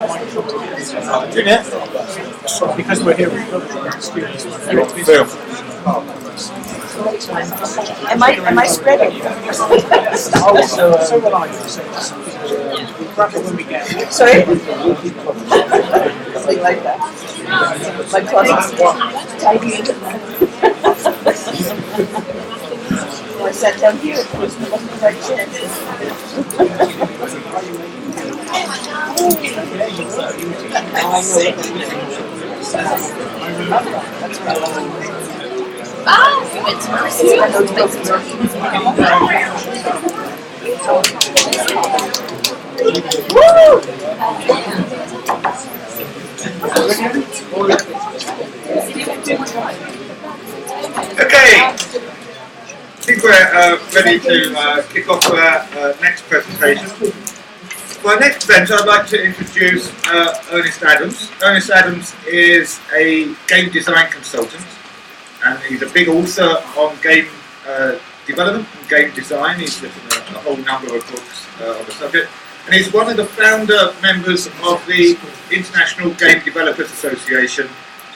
Yeah. Because we're here with students. Am I spreading? So will I. Grab it when we get here. Sorry? Something like that. My closet's tidy. I sat down here. It wasn't the right chance. Okay, I think we're ready to kick off our next presentation. For our next event, I'd like to introduce Ernest Adams. Ernest Adams is a game design consultant, and he's a big author on game development and game design. He's written a whole number of books on the subject, and he's one of the founder members of the International Game Developers Association,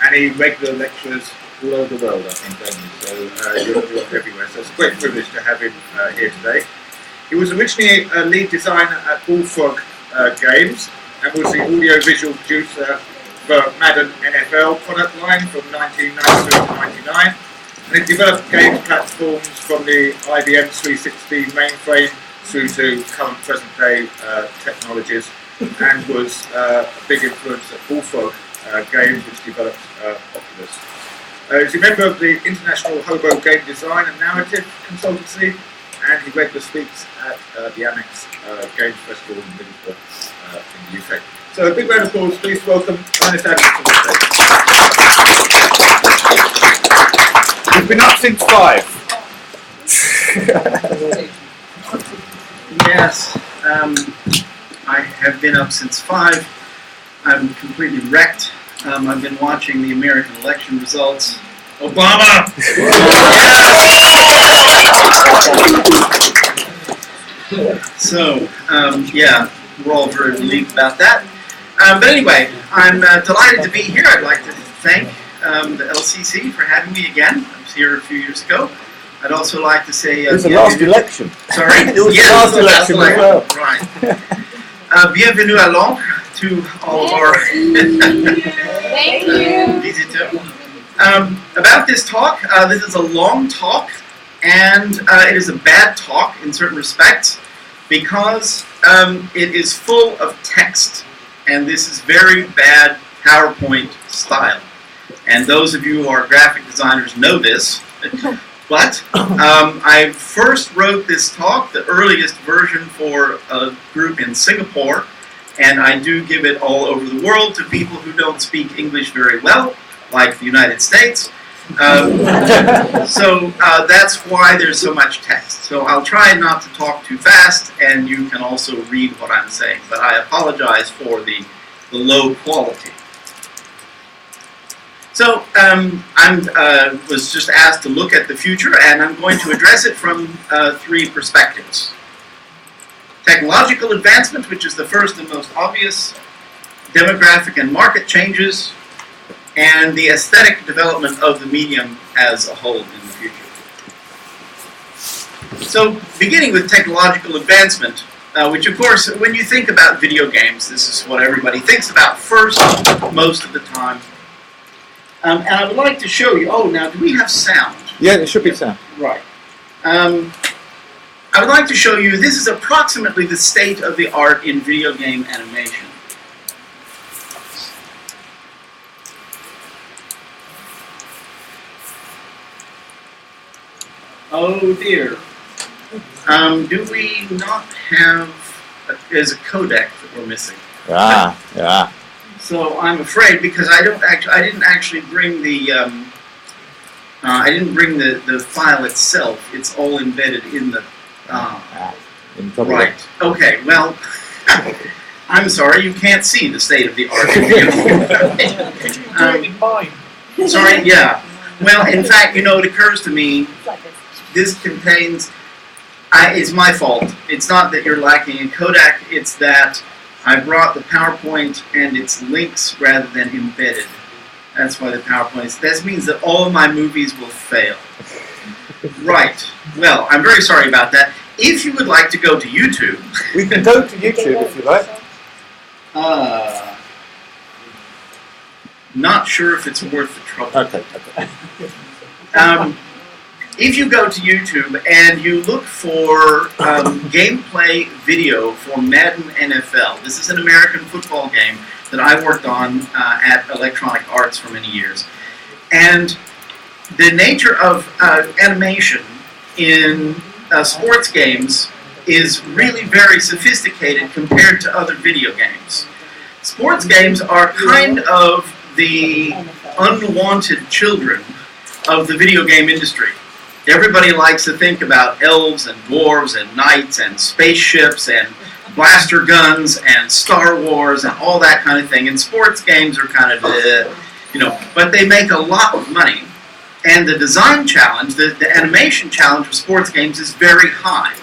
and he regularly lectures all over the world, I think, so you're everywhere. So it's a great privilege to have him here today. He was originally a lead designer at Bullfrog Games and was the audio-visual producer for Madden NFL product line from 1993 to 99. And he developed game platforms from the IBM 360 mainframe through to current present-day technologies, and was a big influence at Bullfrog Games, which developed Oculus. He's a member of the International Hobo Game Design and Narrative Consultancy, and he regularly speaks at the Amex Games Festival in Middlesbrough in the UK. So a big round of applause, please welcome Ernest Adams to the stage. You've been up since 5. Yes, I have been up since 5. I'm completely wrecked. I've been watching the American election results. Obama! So, yeah, we're all very relieved about that. But anyway, I'm delighted to be here. I'd like to thank the LCC for having me again. I was here a few years ago. I'd also like to say... It was the last election. Sorry? It was the last election as well. Right. Bienvenue à Londres to all of our visitors. About this talk, this is a long talk, and it is a bad talk in certain respects because it is full of text, and this is very bad PowerPoint style. And those of you who are graphic designers know this. But I first wrote this talk, the earliest version, for a group in Singapore, and I do give it all over the world to people who don't speak English very well, like the United States. So that's why there's so much text. So I'll try not to talk too fast, and you can also read what I'm saying, but I apologize for the low quality. So I was just asked to look at the future, and I'm going to address it from 3 perspectives. Technological advancement, which is the first and most obvious, demographic and market changes, and the aesthetic development of the medium as a whole in the future. So beginning with technological advancement, which of course, when you think about video games, this is what everybody thinks about first, most of the time. And I would like to show you, now do we have sound? Yeah, there should be sound. Right. I would like to show you, this is approximately the state of the art in video game animation. Oh dear. Do we not have, there's a codec that we're missing. Yeah. So I'm afraid, because I didn't actually bring the the file itself. It's all embedded in the right. Okay. Well, I'm sorry, you can't see the state of the art. Sorry. Yeah. Well, in fact, it occurs to me this contains. It's my fault. It's not that you're lacking in Kodak. It's that I brought the PowerPoint and its links rather than embedded. That's why the PowerPoint is. This means that all of my movies will fail. Right. Well, I'm very sorry about that. If you would like to go to YouTube... We can go to YouTube if you like. Not sure if it's worth the trouble. Okay. If you go to YouTube and you look for gameplay video for Madden NFL, this is an American football game that I worked on at Electronic Arts for many years. And the nature of animation in sports games is really very sophisticated compared to other video games. Sports games are kind of the unwanted children of the video game industry. Everybody likes to think about elves and dwarves and knights and spaceships and blaster guns and Star Wars and all that kind of thing. And sports games are kind of, but they make a lot of money. And the design challenge, the animation challenge for sports games is very high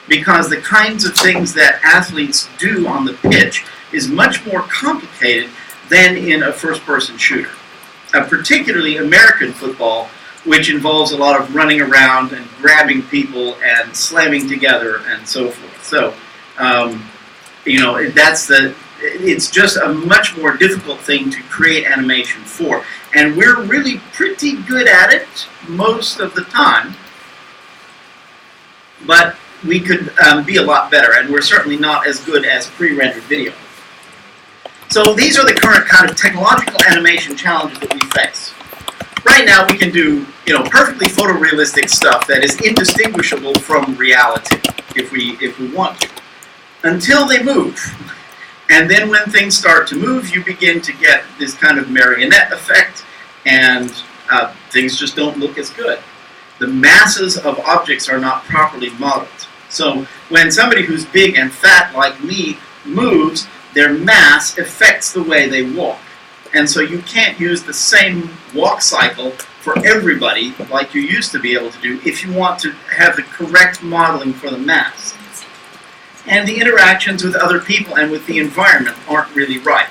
because the kinds of things that athletes do on the pitch is much more complicated than in a first-person shooter. Particularly American football, which involves a lot of running around and grabbing people and slamming together and so forth. So, it's just a much more difficult thing to create animation for. And we're really pretty good at it most of the time, but we could be a lot better, and we're certainly not as good as pre-rendered video. So these are the current kind of technological animation challenges that we face. Right now we can do, perfectly photorealistic stuff that is indistinguishable from reality if we want to, until they move. And then when things start to move, you begin to get this kind of marionette effect, and things just don't look as good. The masses of objects are not properly modeled. So when somebody who's big and fat like me moves, their mass affects the way they walk. And so you can't use the same walk cycle for everybody like you used to be able to do if you want to have the correct modeling for the mass. And the interactions with other people and with the environment aren't really right.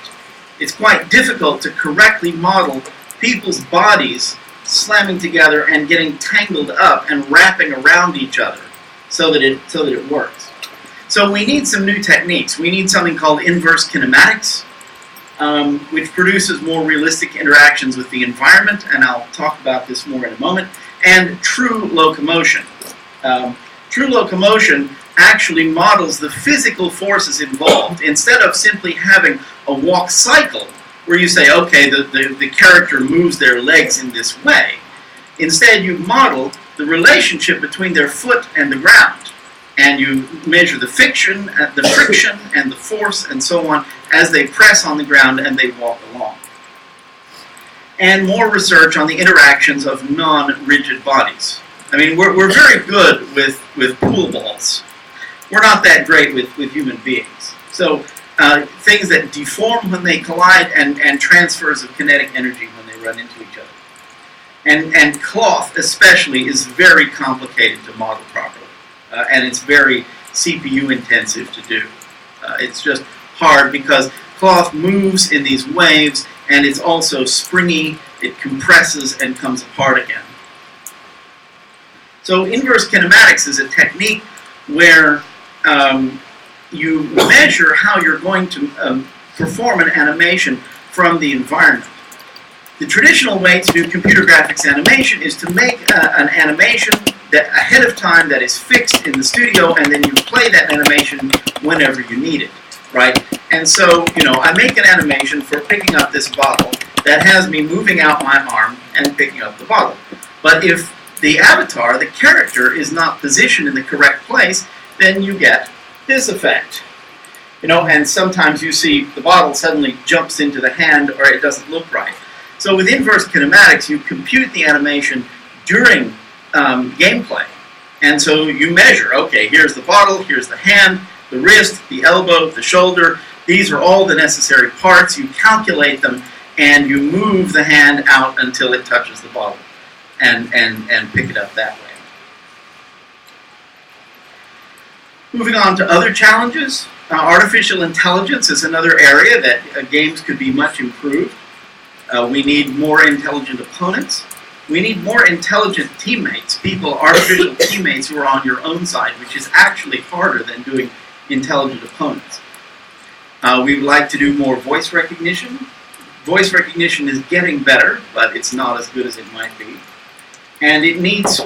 It's quite difficult to correctly model people's bodies slamming together and getting tangled up and wrapping around each other so that it works. So we need some new techniques. We need something called inverse kinematics, which produces more realistic interactions with the environment, and I'll talk about this more in a moment, and true locomotion. True locomotion actually models the physical forces involved. Instead of simply having a walk cycle, where you say, okay, the character moves their legs in this way, instead you model the relationship between their foot and the ground. And you measure the friction, and the force, and so on, as they press on the ground and they walk along. And more research on the interactions of non-rigid bodies. I mean, we're very good with pool balls. We're not that great with human beings. So things that deform when they collide and transfers of kinetic energy when they run into each other. And cloth, especially, is very complicated to model properly. And it's very CPU intensive to do. It's just hard because cloth moves in these waves, and it's also springy, it compresses and comes apart again. So inverse kinematics is a technique where you measure how you're going to perform an animation from the environment. The traditional way to do computer graphics animation is to make an animation that ahead of time that is fixed in the studio, and then you play that animation whenever you need it, right? And so, I make an animation for picking up this bottle that has me moving out my arm and picking up the bottle. But if the avatar, the character, is not positioned in the correct place, then you get this effect. And sometimes you see the bottle suddenly jumps into the hand, or it doesn't look right. So with inverse kinematics, you compute the animation during gameplay. And so you measure, okay, here's the bottle, here's the hand, the wrist, the elbow, the shoulder. These are all the necessary parts. You calculate them, and you move the hand out until it touches the bottle and pick it up that way. Moving on to other challenges. Artificial intelligence is another area that games could be much improved. We need more intelligent opponents. We need more intelligent teammates, artificial teammates who are on your own side, which is actually harder than doing intelligent opponents. We would like to do more voice recognition. Voice recognition is getting better, but it's not as good as it might be. And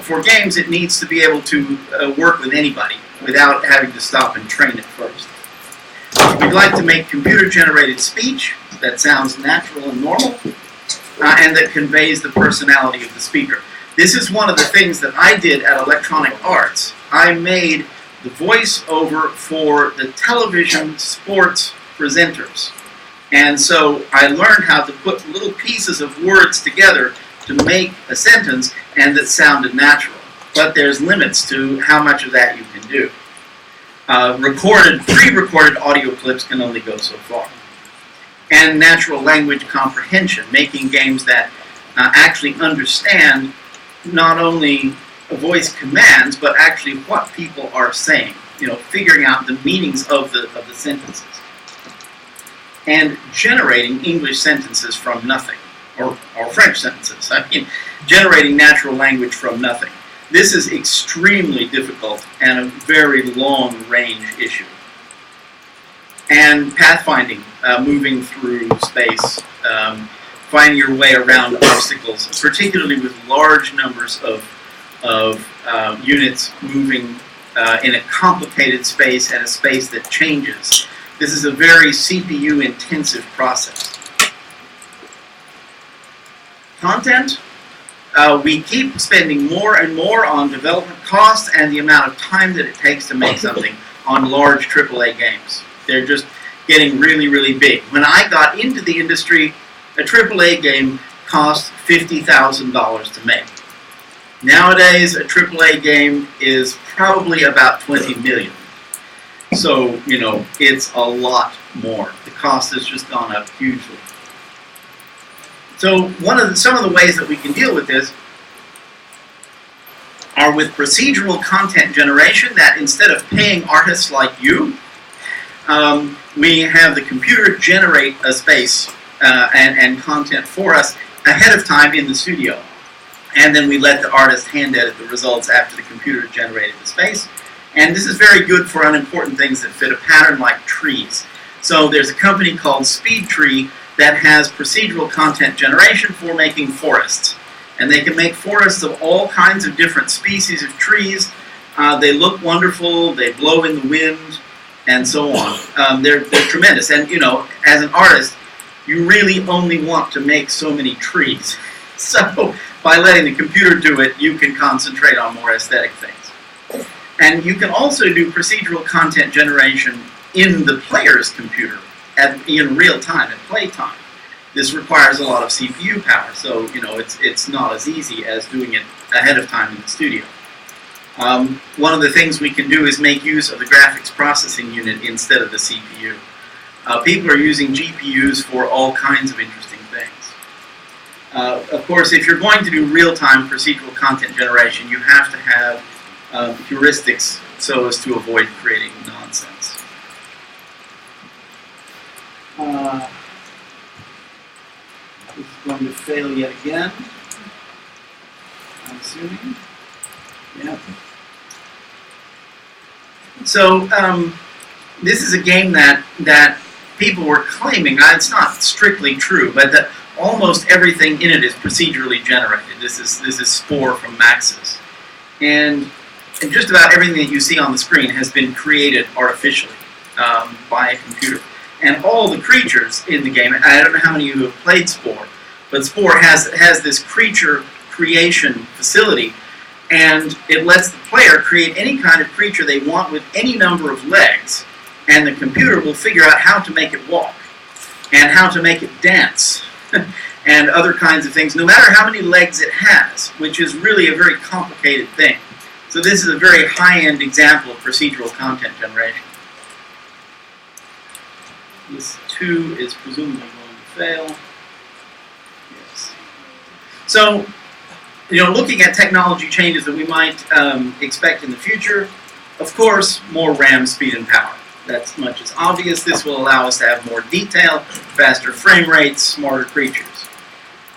for games, it needs to be able to work with anybody without having to stop and train it first. We'd like to make computer-generated speech that sounds natural and normal, and that conveys the personality of the speaker. This is one of the things that I did at Electronic Arts. I made the voiceover for the television sports presenters. And so I learned how to put little pieces of words together to make a sentence and that sounded natural. But there's limits to how much of that you can do. Pre-recorded audio clips can only go so far. And natural language comprehension, making games that actually understand not only voice commands, but actually what people are saying. Figuring out the meanings of the sentences. And generating English sentences from nothing, or French sentences. Generating natural language from nothing. This is extremely difficult and a very long-range issue. And pathfinding, moving through space, finding your way around obstacles, particularly with large numbers of units moving in a complicated space and a space that changes. This is a very CPU-intensive process. Content. We keep spending more and more on development costs and the amount of time that it takes to make something on large AAA games. They're just getting really, really big. When I got into the industry, a AAA game cost $50,000 to make. Nowadays, a AAA game is probably about $20 million. So, it's a lot more. The cost has just gone up hugely. So some of the ways that we can deal with this are with procedural content generation, that instead of paying artists like you, we have the computer generate a space and content for us ahead of time in the studio. And then we let the artist hand edit the results after the computer generated the space. And this is very good for unimportant things that fit a pattern like trees. So there's a company called SpeedTree that has procedural content generation for making forests. And they can make forests of all kinds of different species of trees. They look wonderful, they blow in the wind, and so on. They're tremendous. And, as an artist, you really only want to make so many trees. So by letting the computer do it, you can concentrate on more aesthetic things. And you can also do procedural content generation in the player's computer in real time, at playtime. This requires a lot of CPU power, so it's not as easy as doing it ahead of time in the studio. One of the things we can do is make use of the graphics processing unit instead of the CPU. People are using GPUs for all kinds of interesting things. Of course, if you're going to do real-time procedural content generation, you have to have heuristics so as to avoid creating nonsense. This is going to fail yet again, I'm assuming. Yeah. So this is a game that people were claiming, it's not strictly true, but that almost everything in it is procedurally generated. This is Spore from Maxis. And just about everything that you see on the screen has been created artificially by a computer. And all the creatures in the game, I don't know how many of you have played Spore, but Spore has this creature creation facility, and it lets the player create any kind of creature they want with any number of legs, and the computer will figure out how to make it walk, and how to make it dance, and other kinds of things, no matter how many legs it has, which is really a very complicated thing. So this is a very high-end example of procedural content generation. This 2 is presumably going to fail. Yes. So, looking at technology changes that we might expect in the future, of course, more RAM, speed, and power. That's much as obvious. This will allow us to have more detail, faster frame rates, smarter creatures.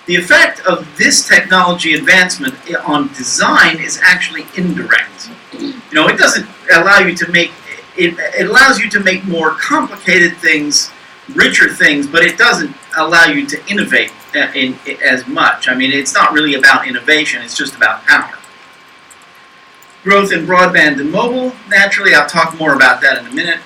The effect of this technology advancement on design is actually indirect. It doesn't allow you to make, it allows you to make more complicated things, richer things, but it doesn't allow you to innovate as much. I mean, it's not really about innovation, it's just about power. Growth in broadband and mobile, naturally, I'll talk more about that in a minute,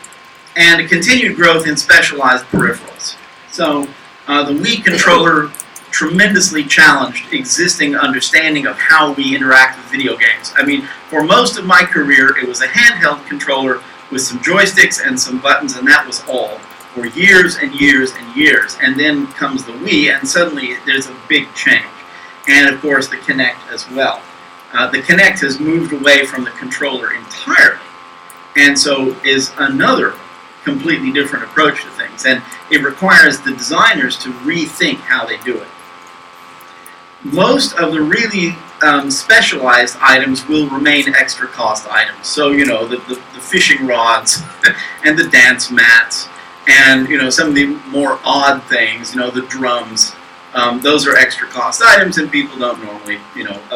and a continued growth in specialized peripherals. So the Wii controller tremendously challenged existing understanding of how we interact with video games. I mean, for most of my career, it was a handheld controller with some joysticks and some buttons, and that was all for years and years and years. And then comes the Wii, and suddenly there's a big change. And of course, the Kinect as well. The Kinect has moved away from the controller entirely, and so is another completely different approach to things. And it requires the designers to rethink how they do it. Most of the really specialized items will remain extra cost items. So, the fishing rods and the dance mats and, some of the more odd things, the drums. Those are extra cost items, and people don't normally,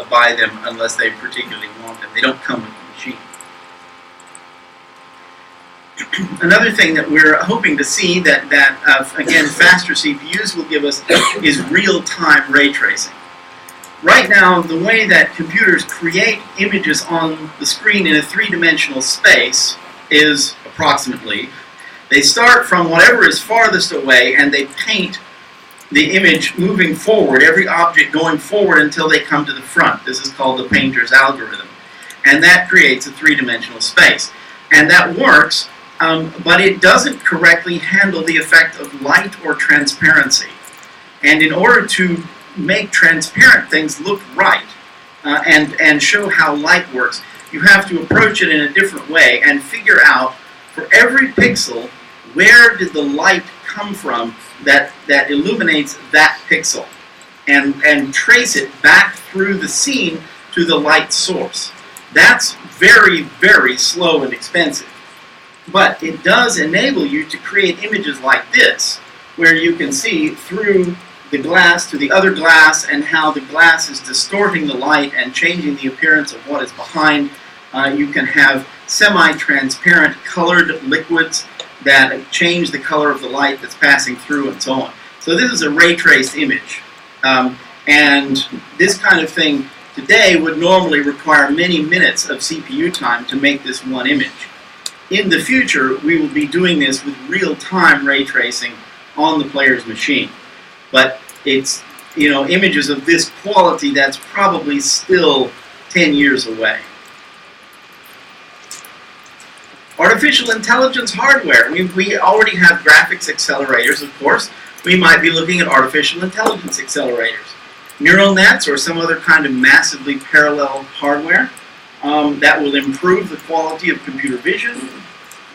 buy them unless they particularly want them. They don't come with the machine. Another thing that we're hoping to see that again, faster CPUs will give us is real-time ray tracing. Right now, the way that computers create images on the screen in a three-dimensional space is approximately, they start from whatever is farthest away and they paint the image moving forward, every object going forward until they come to the front. This is called the painter's algorithm. And that creates a three-dimensional space. And that works, but it doesn't correctly handle the effect of light or transparency. And in order to make transparent things look right and show how light works, you have to approach it in a different way and figure out, for every pixel, where did the light come from that illuminates that pixel, and trace it back through the scene to the light source. That's very, very slow and expensive. But it does enable you to create images like this, where you can see through the glass to the other glass and how the glass is distorting the light and changing the appearance of what is behind. You can have semi-transparent colored liquids that change the color of the light that's passing through and so on. So this is a ray-traced image. And this kind of thing today would normally require many minutes of CPU time to make this one image. In the future, we will be doing this with real-time ray tracing on the player's machine. But it's, images of this quality, that's probably still 10 years away. Artificial intelligence hardware. We already have graphics accelerators, of course. We might be looking at artificial intelligence accelerators. Neural nets or some other kind of massively parallel hardware that will improve the quality of computer vision.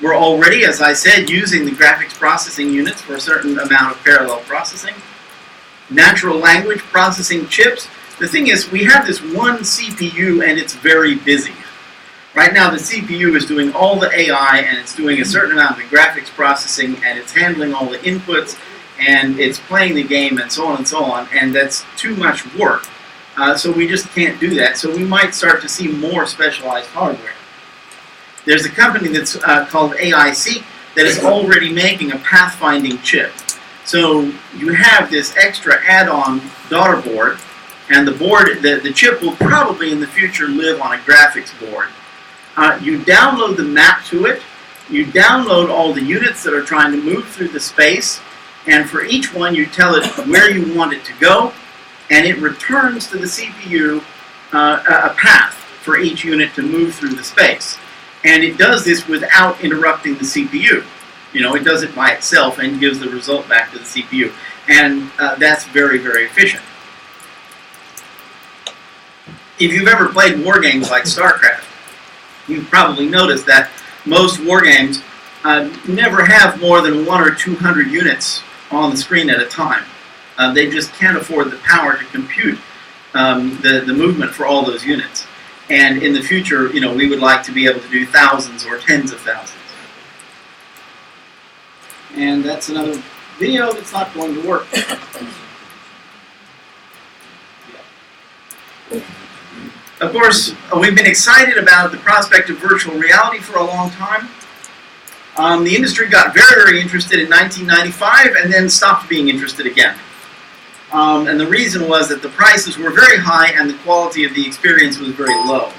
We're already, as I said, using the graphics processing units for a certain amount of parallel processing. Natural language processing chips. The thing is, we have this one CPU and it's very busy. Right now, the CPU is doing all the AI, and it's doing a certain amount of the graphics processing, and it's handling all the inputs, and it's playing the game, and so on, and that's too much work. So we just can't do that. So we might start to see more specialized hardware. There's a company that's called AIC that is already making a pathfinding chip. So you have this extra add-on daughter board, and the chip will probably in the future live on a graphics board. You download the map to it, you download all the units that are trying to move through the space, and for each one you tell it where you want it to go, and it returns to the CPU a path for each unit to move through the space. And it does this without interrupting the CPU. It does it by itself and gives the result back to the CPU. And that's very, very efficient. If you've ever played war games like StarCraft, you've probably noticed that most war games never have more than 100 or 200 units on the screen at a time. They just can't afford the power to compute the movement for all those units. And in the future, we would like to be able to do thousands or tens of thousands. And that's another video that's not going to work. Of course, we've been excited about the prospect of virtual reality for a long time. The industry got very, very interested in 1995 and then stopped being interested again. And the reason was that the prices were very high and the quality of the experience was very low.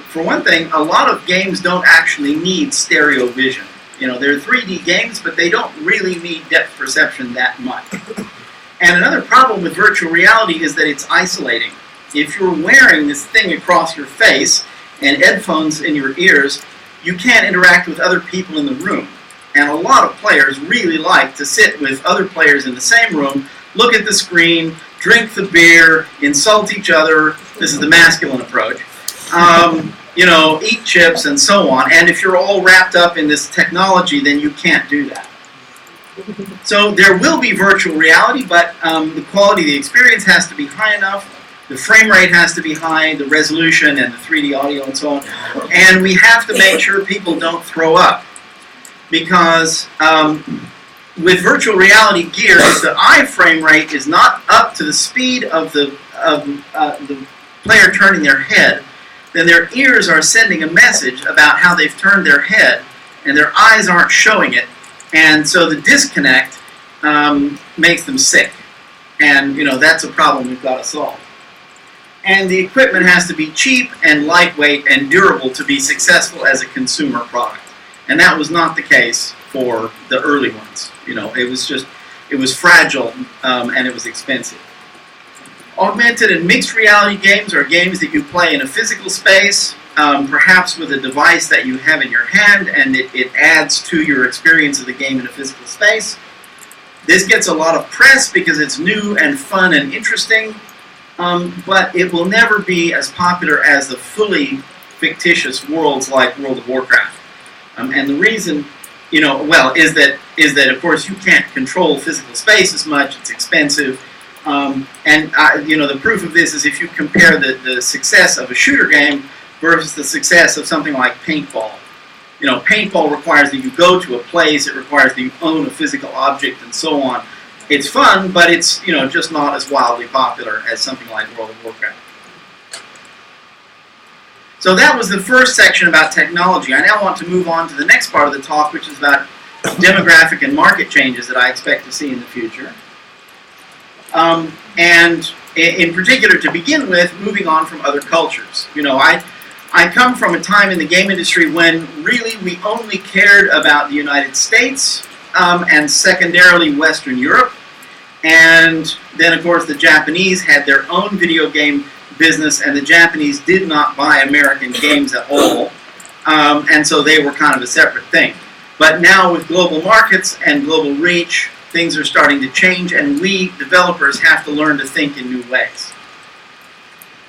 For one thing, a lot of games don't actually need stereo vision. You know, they're 3D games, but they don't really need depth perception that much. And another problem with virtual reality is that it's isolating. If you're wearing this thing across your face and headphones in your ears, you can't interact with other people in the room. And a lot of players really like to sit with other players in the same room, look at the screen, drink the beer, insult each other. This is the masculine approach. You know, eat chips and so on. And if you're all wrapped up in this technology, then you can't do that. So there will be virtual reality, but the quality of the experience has to be high enough. The frame rate has to be high, the resolution and the 3D audio and so on. And we have to make sure people don't throw up. Because with virtual reality gear, if the eye frame rate is not up to the speed of the player turning their head, then their ears are sending a message about how they've turned their head, and their eyes aren't showing it. And so the disconnect makes them sick. And, you know, that's a problem we've got to solve. And the equipment has to be cheap and lightweight and durable to be successful as a consumer product. And that was not the case for the early ones. You know, it was fragile and it was expensive. Augmented and mixed reality games are games that you play in a physical space, perhaps with a device that you have in your hand, and it adds to your experience of the game in a physical space. This gets a lot of press because it's new and fun and interesting, but it will never be as popular as the fully fictitious worlds like World of Warcraft. And the reason, you know, well, is that of course you can't control physical space as much. It's expensive, you know, the proof of this is if you compare the success of a shooter game versus the success of something like paintball. You know, paintball requires that you go to a place. It requires that you own a physical object and so on. It's fun, but it's, you know, just not as wildly popular as something like World of Warcraft. So that was the first section about technology. I now want to move on to the next part of the talk, which is about demographic and market changes that I expect to see in the future. And in particular, to begin with, moving on from other cultures. You know, I come from a time in the game industry when really we only cared about the United States and secondarily Western Europe. And then, of course, the Japanese had their own video game business, and the Japanese did not buy American games at all. And so they were kind of a separate thing. But now with global markets and global reach, things are starting to change, and we developers have to learn to think in new ways.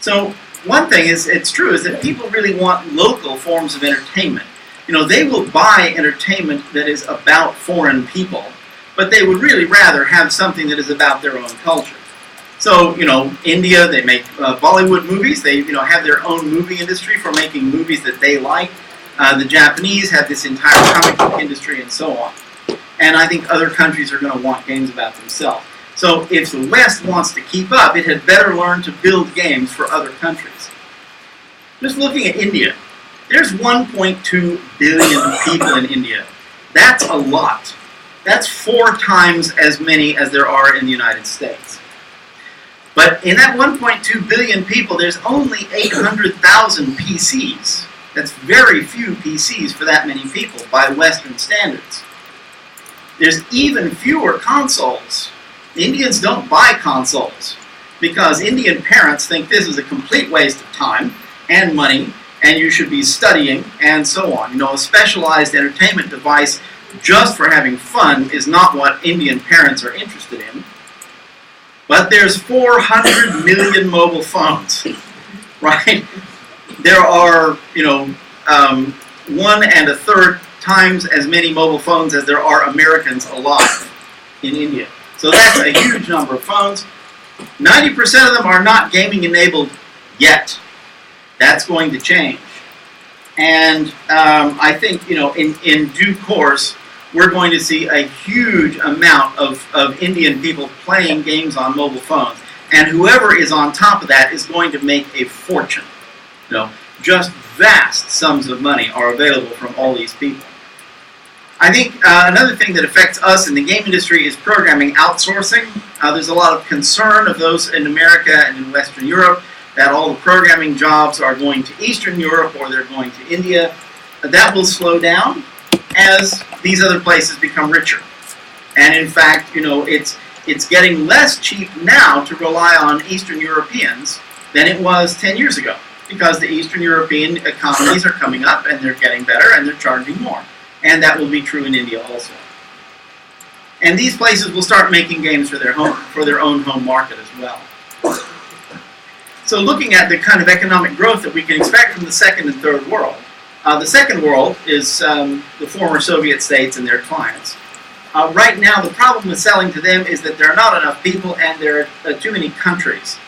So one thing is, it's true, is that people really want local forms of entertainment. You know, they will buy entertainment that is about foreign people, but they would really rather have something that is about their own culture. So, you know, India, they make Bollywood movies. They, you know, have their own movie industry for making movies that they like. The Japanese have this entire comic book industry and so on. And I think other countries are going to want games about themselves. So if the West wants to keep up, it had better learn to build games for other countries. Just looking at India, there's 1.2 billion people in India. That's a lot. That's 4 times as many as there are in the United States. But in that 1.2 billion people, there's only 800,000 PCs. That's very few PCs for that many people by Western standards. There's even fewer consoles. The Indians don't buy consoles because Indian parents think this is a complete waste of time and money, and you should be studying and so on. You know, a specialized entertainment device just for having fun is not what Indian parents are interested in. But there's 400 million mobile phones, right? There are, you know, 1 1/3 times as many mobile phones as there are Americans alive in India. So that's a huge number of phones. 90% of them are not gaming enabled yet. That's going to change. And I think, you know, in due course, we're going to see a huge amount of Indian people playing games on mobile phones. And whoever is on top of that is going to make a fortune. You know, just vast sums of money are available from all these people. I think another thing that affects us in the game industry is programming outsourcing. There's a lot of concern of those in America and in Western Europe that all the programming jobs are going to Eastern Europe or they're going to India. That will slow down as these other places become richer. And in fact, you know, it's getting less cheap now to rely on Eastern Europeans than it was 10 years ago, because the Eastern European economies are coming up and they're getting better and they're charging more. And that will be true in India also. And these places will start making games for their own home market as well. So looking at the kind of economic growth that we can expect from the second and third world, the second world is the former Soviet states and their clients. Right now, the problem with selling to them is that there are not enough people and there are too many countries.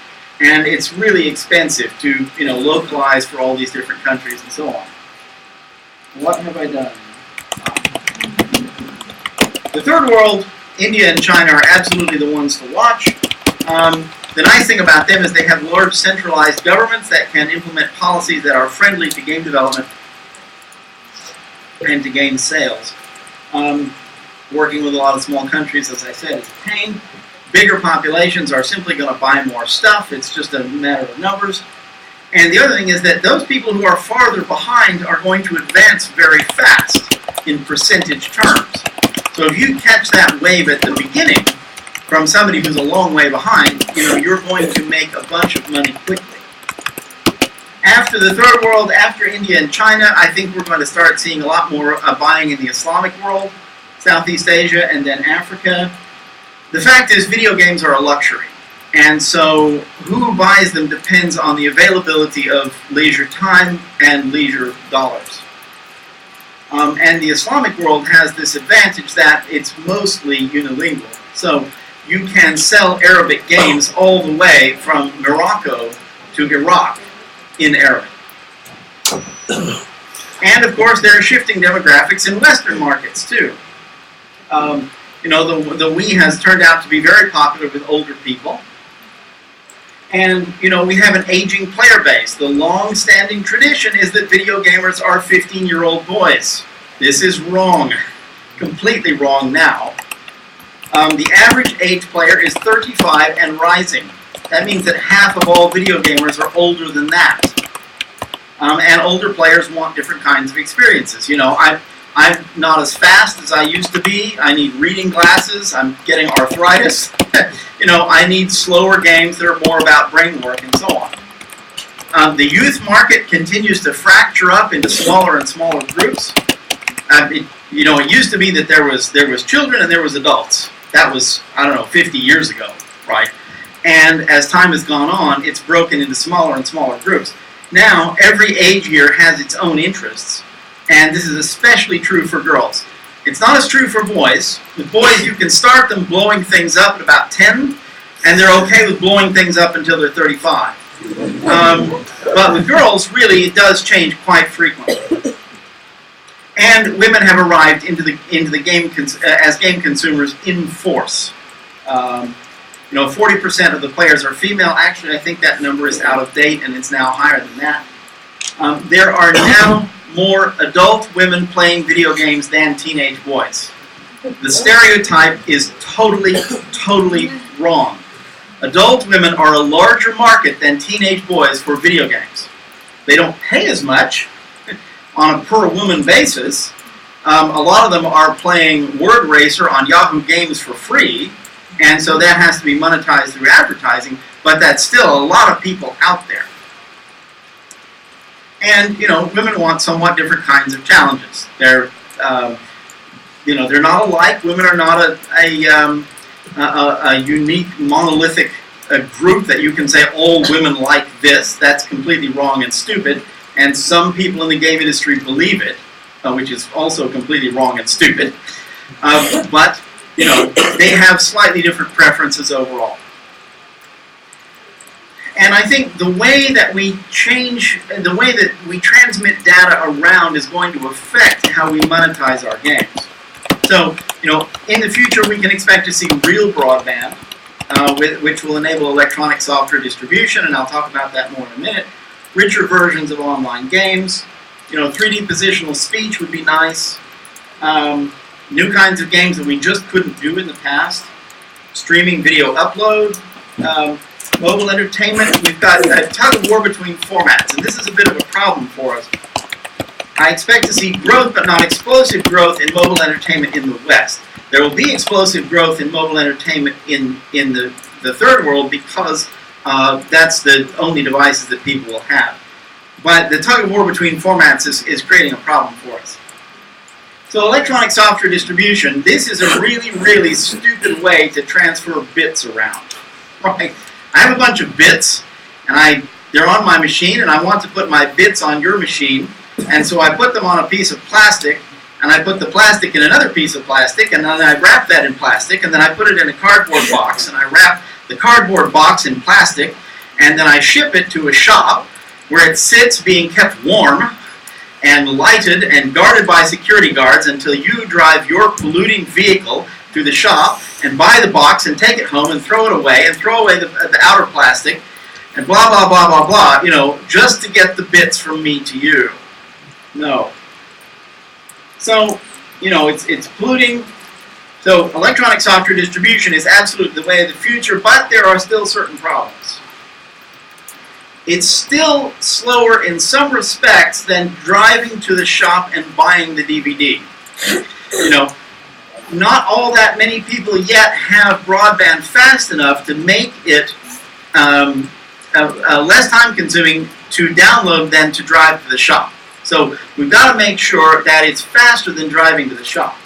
And it's really expensive to, you know, localize for all these different countries and so on. What have I done? The third world, India and China are absolutely the ones to watch. The nice thing about them is they have large centralized governments that can implement policies that are friendly to game development and to game sales. Working with a lot of small countries, as I said, is a pain. Bigger populations are simply going to buy more stuff. It's just a matter of numbers. And the other thing is that those people who are farther behind are going to advance very fast in percentage terms. So if you catch that wave at the beginning from somebody who's a long way behind, you know, you're going to make a bunch of money quickly. After the third world, after India and China, I think we're going to start seeing a lot more buying in the Islamic world, Southeast Asia, and then Africa. The fact is, video games are a luxury. And so who buys them depends on the availability of leisure time and leisure dollars. And the Islamic world has this advantage that it's mostly unilingual. So you can sell Arabic games all the way from Morocco to Iraq in Arabic. And of course, there are shifting demographics in Western markets too. You know, the Wii has turned out to be very popular with older people. And, you know, we have an aging player base. The long-standing tradition is that video gamers are 15-year-old boys. This is wrong. Completely wrong now. The average age player is 35 and rising. That means that half of all video gamers are older than that. And older players want different kinds of experiences. You know, I'm not as fast as I used to be. I need reading glasses. I'm getting arthritis. You know, I need slower games that are more about brain work and so on. The youth market continues to fracture up into smaller and smaller groups. You know, it used to be that there was children and there was adults. That was, I don't know, 50 years ago, right? And as time has gone on, it's broken into smaller and smaller groups. Now, every age year has its own interests. And this is especially true for girls. It's not as true for boys. With boys, you can start them blowing things up at about 10, and they're okay with blowing things up until they're 35. But with girls, really, it does change quite frequently. And women have arrived into the game as game consumers in force. You know, 40% of the players are female. Actually, I think that number is out of date, and it's now higher than that. There are now more adult women playing video games than teenage boys. The stereotype is totally, totally wrong. Adult women are a larger market than teenage boys for video games. They don't pay as much on a per-woman basis. A lot of them are playing Word Racer on Yahoo Games for free, and so that has to be monetized through advertising, but that's still a lot of people out there. And, you know, women want somewhat different kinds of challenges. They're, you know, they're not alike. Women are not a unique, monolithic group that you can say all women like this. That's completely wrong and stupid. And some people in the game industry believe it, which is also completely wrong and stupid. But, you know, they have slightly different preferences overall. And I think the way that we change, the way that we transmit data around is going to affect how we monetize our games. So, in the future we can expect to see real broadband, which will enable electronic software distribution, and I'll talk about that more in a minute. Richer versions of online games. 3D positional speech would be nice. New kinds of games that we just couldn't do in the past. Streaming video upload. Mobile entertainment. We've got a tug of war between formats, and this is a bit of a problem for us. I expect to see growth, but not explosive growth, in mobile entertainment in the West. There will be explosive growth in mobile entertainment in the third world because that's the only devices that people will have. But the tug of war between formats is creating a problem for us. So electronic software distribution, this is a really, really stupid way to transfer bits around. Right? I have a bunch of bits, and they're on my machine, and I want to put my bits on your machine, and so I put them on a piece of plastic, and I put the plastic in another piece of plastic, and then I wrap that in plastic, and then I put it in a cardboard box, and I wrap the cardboard box in plastic, and then I ship it to a shop where it sits being kept warm and lighted and guarded by security guards until you drive your polluting vehicle to the shop and buy the box and take it home and throw it away and throw away the outer plastic and blah, blah, blah, blah, blah, just to get the bits from me to you. No. So, it's polluting. So electronic software distribution is absolutely the way of the future, but there are still certain problems. It's still slower in some respects than driving to the shop and buying the DVD. Not all that many people yet have broadband fast enough to make it less time consuming to download than to drive to the shop. So we've got to make sure that it's faster than driving to the shop.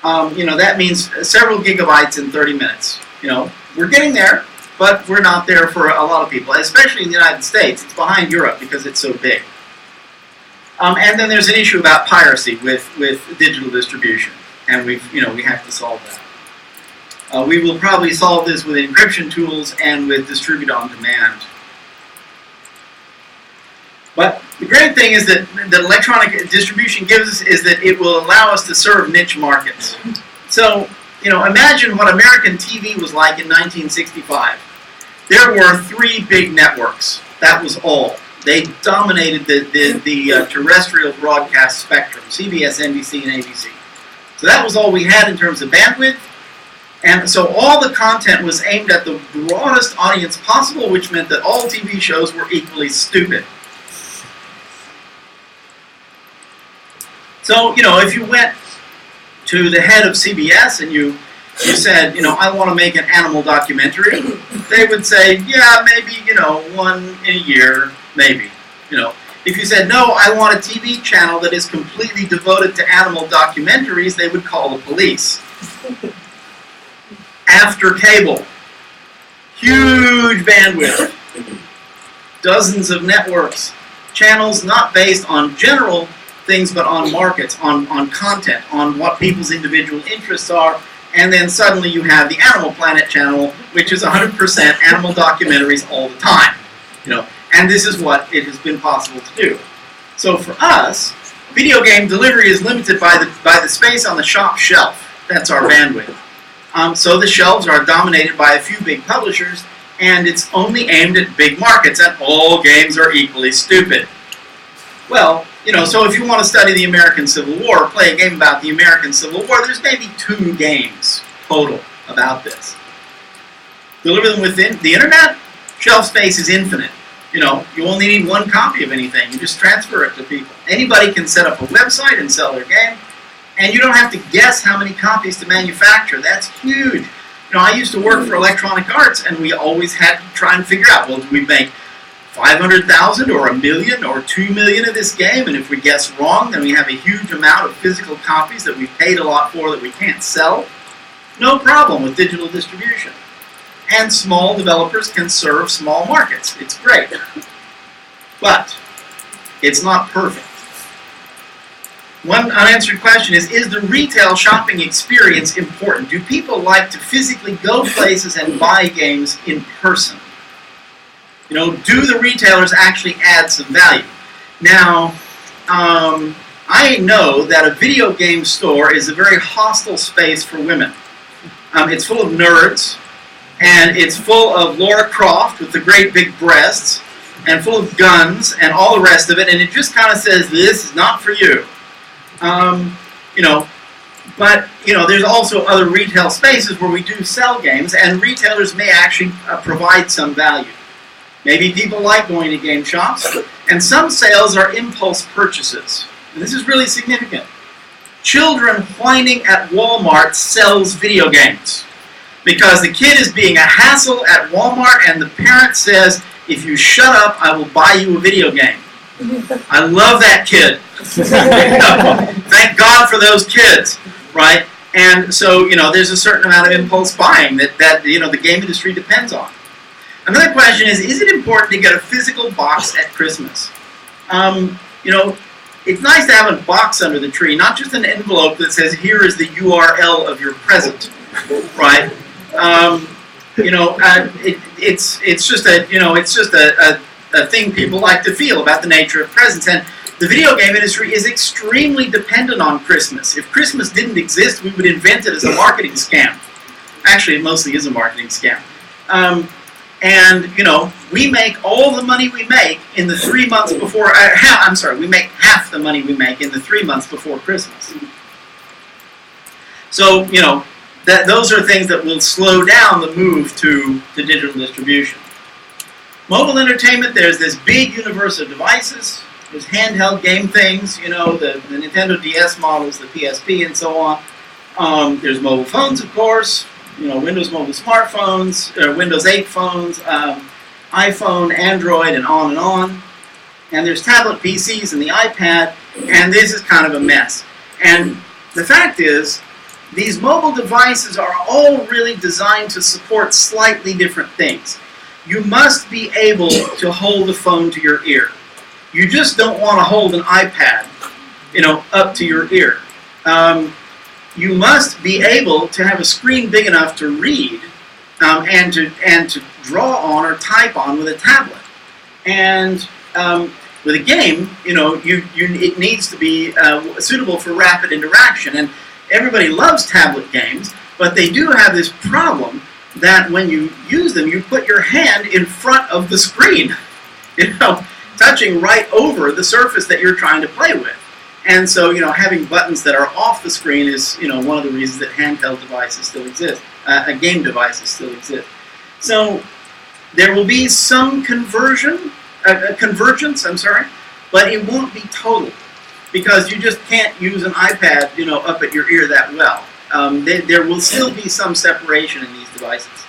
That means several gigabytes in 30 minutes. We're getting there, but we're not there for a lot of people, especially in the United States. It's behind Europe because it's so big. And then there's an issue about piracy with digital distribution, and we have to solve that. We will probably solve this with encryption tools and with distribute on demand. But the great thing is that electronic distribution gives us is that it will allow us to serve niche markets. So, imagine what American TV was like in 1965. There were 3 big networks. That was all. They dominated the terrestrial broadcast spectrum, CBS, NBC, and ABC. So that was all we had in terms of bandwidth. And so all the content was aimed at the broadest audience possible, which meant that all TV shows were equally stupid. So, if you went to the head of CBS and you said, I want to make an animal documentary, they would say, yeah, maybe, one in a year, maybe. If you said, no, I want a TV channel that is completely devoted to animal documentaries, they would call the police. After cable, huge bandwidth, dozens of networks, channels not based on general things but on markets, on content, on what people's individual interests are, and then suddenly you have the Animal Planet channel, which is 100% animal documentaries all the time. And this is what it has been possible to do. So for us, video game delivery is limited by the space on the shop shelf. That's our bandwidth. So the shelves are dominated by a few big publishers, and it's only aimed at big markets, and all games are equally stupid. Well, so if you want to study the American Civil War, play a game about the American Civil War, there's maybe 2 games total about this. Deliver them within the internet, shelf space is infinite. You only need 1 copy of anything. You just transfer it to people. Anybody can set up a website and sell their game, and you don't have to guess how many copies to manufacture. That's huge. I used to work for Electronic Arts, and we always had to try and figure out, well, do we make 500,000 or 1 million or 2 million of this game, and if we guess wrong, then we have a huge amount of physical copies that we paid a lot for that we can't sell. No problem with digital distribution. And small developers can serve small markets. It's great. But it's not perfect. One unanswered question is the retail shopping experience important? Do people like to physically go places and buy games in person? Do the retailers actually add some value? Now, I know that a video game store is a very hostile space for women. It's full of nerds, and it's full of Lara Croft with the great big breasts, and full of guns and all the rest of it, and it just kind of says, this is not for you. But there's also other retail spaces where we do sell games, and retailers may actually provide some value. Maybe people like going to game shops, and some sales are impulse purchases. And this is really significant. Children whining at Walmart sells video games because the kid is being a hassle at Walmart, and the parent says, if you shut up, I will buy you a video game. I love that kid. Thank God for those kids, right? And so, there's a certain amount of impulse buying that the game industry depends on. Another question is it important to get a physical box at Christmas? It's nice to have a box under the tree, not just an envelope that says, here is the URL of your present, right? It's just a thing people like to feel about the nature of presents. And the video game industry is extremely dependent on Christmas. If Christmas didn't exist, we would invent it as a marketing scam. Actually, it mostly is a marketing scam. We make all the money we make in the 3 months before, we make half the money we make in the 3 months before Christmas. So, those are things that will slow down the move to digital distribution. Mobile entertainment, there's this big universe of devices. There's handheld game things, the Nintendo DS models, the PSP, and so on. There's mobile phones, of course. Windows Mobile smartphones, Windows 8 phones, iPhone, Android, and on and on. And there's tablet PCs and the iPad, and this is kind of a mess. And the fact is, these mobile devices are all really designed to support slightly different things. You must be able to hold the phone to your ear. You just don't want to hold an iPad, up to your ear. You must be able to have a screen big enough to read and to draw on or type on with a tablet. And with a game, it needs to be suitable for rapid interaction. And everybody loves tablet games, but they do have this problem that when you use them, you put your hand in front of the screen, touching right over the surface that you're trying to play with. And so, having buttons that are off the screen is, one of the reasons that handheld devices still exist, game devices still exist. So, there will be some convergence, but it won't be total, because you just can't use an iPad, up at your ear that well. There will still be some separation in these devices.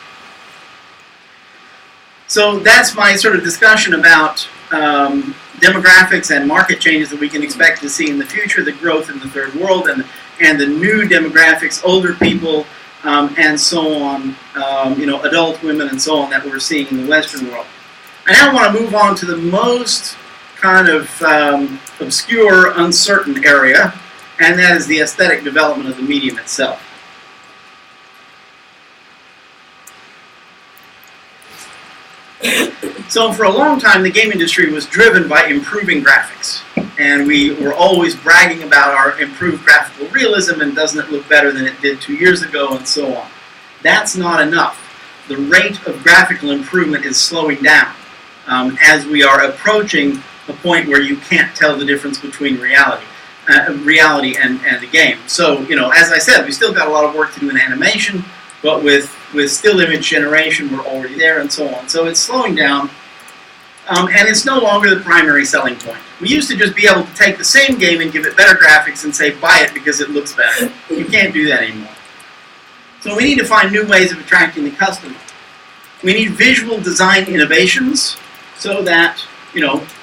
So that's my sort of discussion about demographics and market changes that we can expect to see in the future, the growth in the third world, and the new demographics, older people, and so on, adult women and so on that we're seeing in the Western world. I now want to move on to the most kind of obscure, uncertain area, and that is the aesthetic development of the medium itself. So for a long time, the game industry was driven by improving graphics. And we were always bragging about our improved graphical realism and doesn't it look better than it did 2 years ago and so on. That's not enough. The rate of graphical improvement is slowing down as we are approaching a point where you can't tell the difference between reality and the game. So, as I said, we still got a lot of work to do in animation, but with still image generation, we're already there and so on. So it's slowing down, and it's no longer the primary selling point. We used to just be able to take the same game and give it better graphics and say, buy it because it looks better. You can't do that anymore. So we need to find new ways of attracting the customer. We need visual design innovations so that,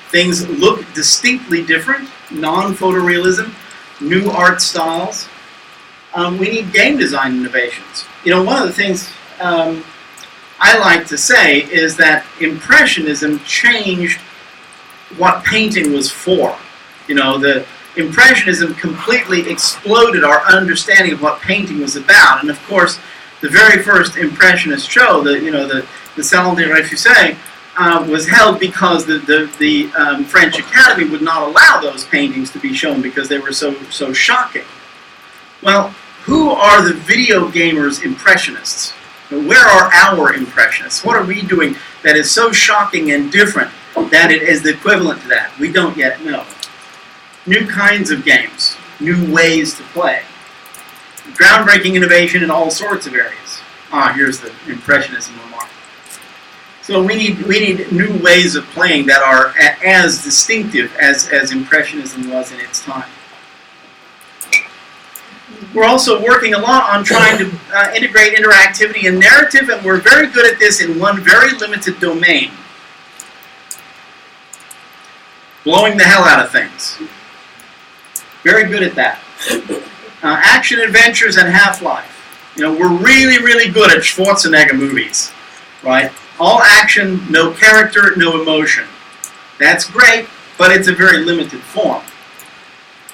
things look distinctly different, non-photorealism, new art styles. We need game design innovations. One of the things I like to say is that Impressionism changed what painting was for. The Impressionism completely exploded our understanding of what painting was about. And of course, the very first Impressionist show, the Salon des Réfugiés, was held because the French Academy would not allow those paintings to be shown because they were so shocking. Well, who are the video gamers' impressionists? Where are our impressionists? What are we doing that is so shocking and different that it is the equivalent to that? We don't yet know. New kinds of games, new ways to play. Groundbreaking innovation in all sorts of areas. Here's the impressionism remark. So we need new ways of playing that are as distinctive as impressionism was in its time. We're also working a lot on trying to integrate interactivity and narrative, and we're very good at this in one very limited domain. Blowing the hell out of things. Very good at that. Action adventures and Half-Life. You know, we're really, really good at Schwarzenegger movies, right? All action, no character, no emotion. That's great, but it's a very limited form.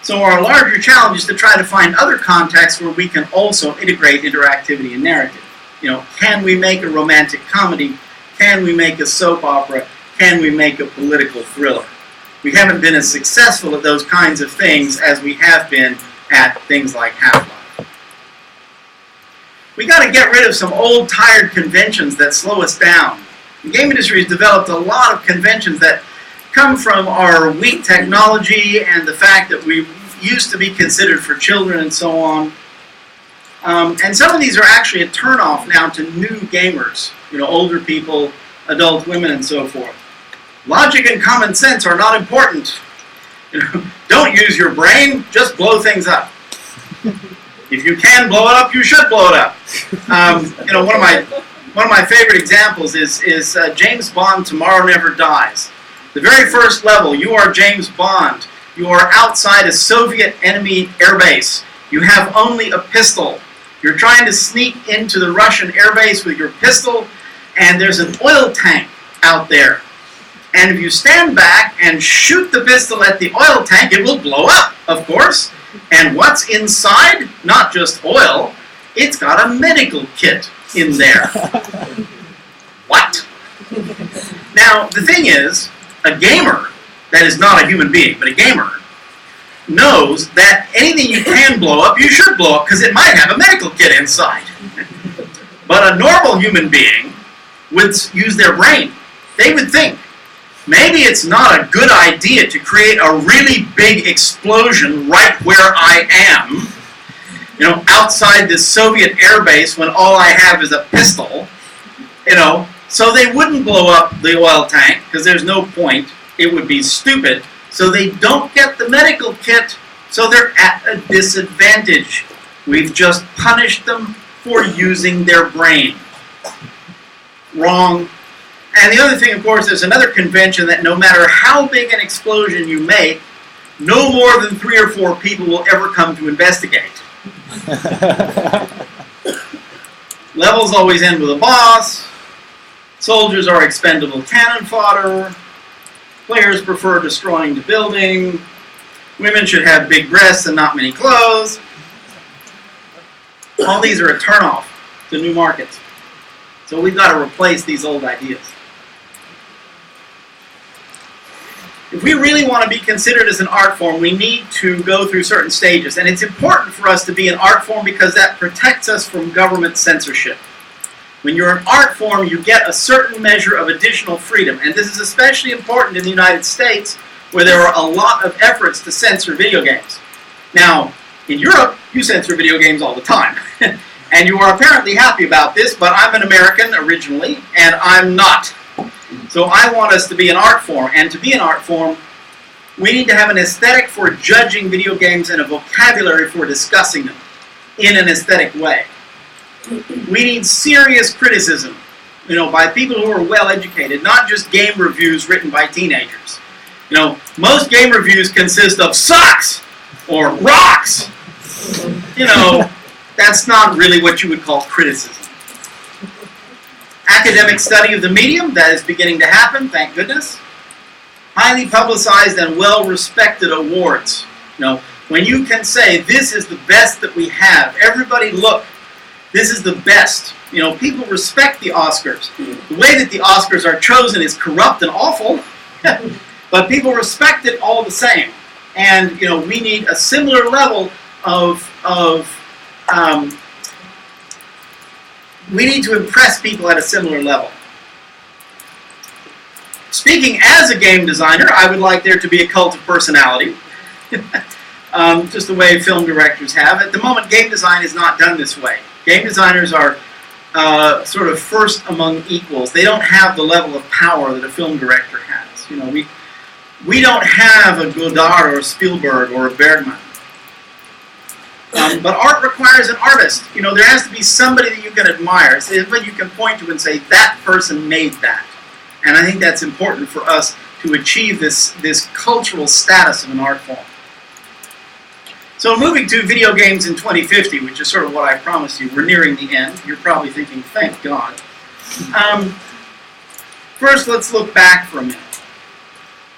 So our larger challenge is to try to find other contexts where we can also integrate interactivity and narrative. You know, can we make a romantic comedy? Can we make a soap opera? Can we make a political thriller? We haven't been as successful at those kinds of things as we have been at things like Half-Life. We got to get rid of some old, tired conventions that slow us down. The game industry has developed a lot of conventions that come from our weak technology and the fact that we used to be considered for children and so on. And some of these are actually a turnoff now to new gamers, you know, older people, adult women, and so forth. Logic and common sense are not important. You know, don't use your brain, just blow things up. If you can blow it up, you should blow it up. You know, one of my favorite examples is James Bond, Tomorrow Never Dies. The very first level, you are James Bond. You are outside a Soviet enemy airbase. You have only a pistol. You're trying to sneak into the Russian airbase with your pistol, and there's an oil tank out there. And if you stand back and shoot the pistol at the oil tank, it will blow up, of course. And what's inside? Not just oil. It's got a medical kit in there. What? Now, the thing is, a gamer, that is not a human being, but a gamer, knows that anything you can blow up, you should blow up, because it might have a medical kit inside. But a normal human being would use their brain. They would think, maybe it's not a good idea to create a really big explosion right where I am, you know, outside this Soviet airbase when all I have is a pistol, you know, so they wouldn't blow up the oil tank, because there's no point. It would be stupid. So they don't get the medical kit, so they're at a disadvantage. We've just punished them for using their brain. Wrong. And the other thing, of course, there's another convention that no matter how big an explosion you make, no more than 3 or 4 people will ever come to investigate. Levels always end with a boss. Soldiers are expendable cannon fodder. Players prefer destroying the building. Women should have big breasts and not many clothes. All these are a turnoff to new markets. So we've got to replace these old ideas. If we really want to be considered as an art form, we need to go through certain stages. And it's important for us to be an art form because that protects us from government censorship. When you're an art form, you get a certain measure of additional freedom. And this is especially important in the United States, where there are a lot of efforts to censor video games. Now, in Europe, you censor video games all the time. And you are apparently happy about this, but I'm an American originally, and I'm not. So I want us to be an art form. And to be an art form, we need to have an aesthetic for judging video games and a vocabulary for discussing them in an aesthetic way. We need serious criticism, you know, by people who are well educated, not just game reviews written by teenagers. You know, most game reviews consist of sucks or rocks. You know, that's not really what you would call criticism. Academic study of the medium, that is beginning to happen, thank goodness. Highly publicized and well-respected awards. You know, when you can say, this is the best that we have, everybody look. This is the best. You know, people respect the Oscars. The way that the Oscars are chosen is corrupt and awful, but people respect it all the same. And, you know, we need a similar level we need to impress people at a similar level. Speaking as a game designer, I would like there to be a cult of personality. Just the way film directors have. At the moment, game design is not done this way. Game designers are sort of first among equals. They don't have the level of power that a film director has. You know, we don't have a Godard or a Spielberg or a Bergman. But art requires an artist. You know, there has to be somebody that you can admire, somebody you can point to and say, that person made that. And I think that's important for us to achieve this cultural status of an art form. So moving to video games in 2050, which is sort of what I promised you, we're nearing the end. You're probably thinking, thank God. First, let's look back for a minute.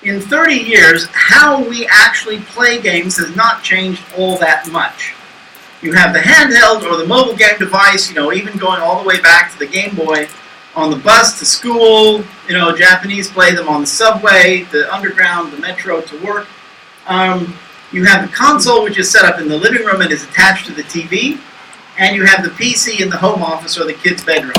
In 30 years, how we actually play games has not changed all that much. You have the handheld or the mobile game device, you know, even going all the way back to the Game Boy, on the bus to school, you know, Japanese play them on the subway, the underground, the metro to work. You have the console, which is set up in the living room and is attached to the TV, and you have the PC in the home office or the kid's bedroom.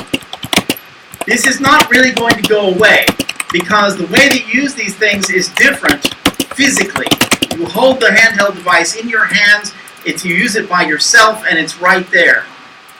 This is not really going to go away, because the way that you use these things is different physically. You hold the handheld device in your hands, you use it by yourself, and it's right there.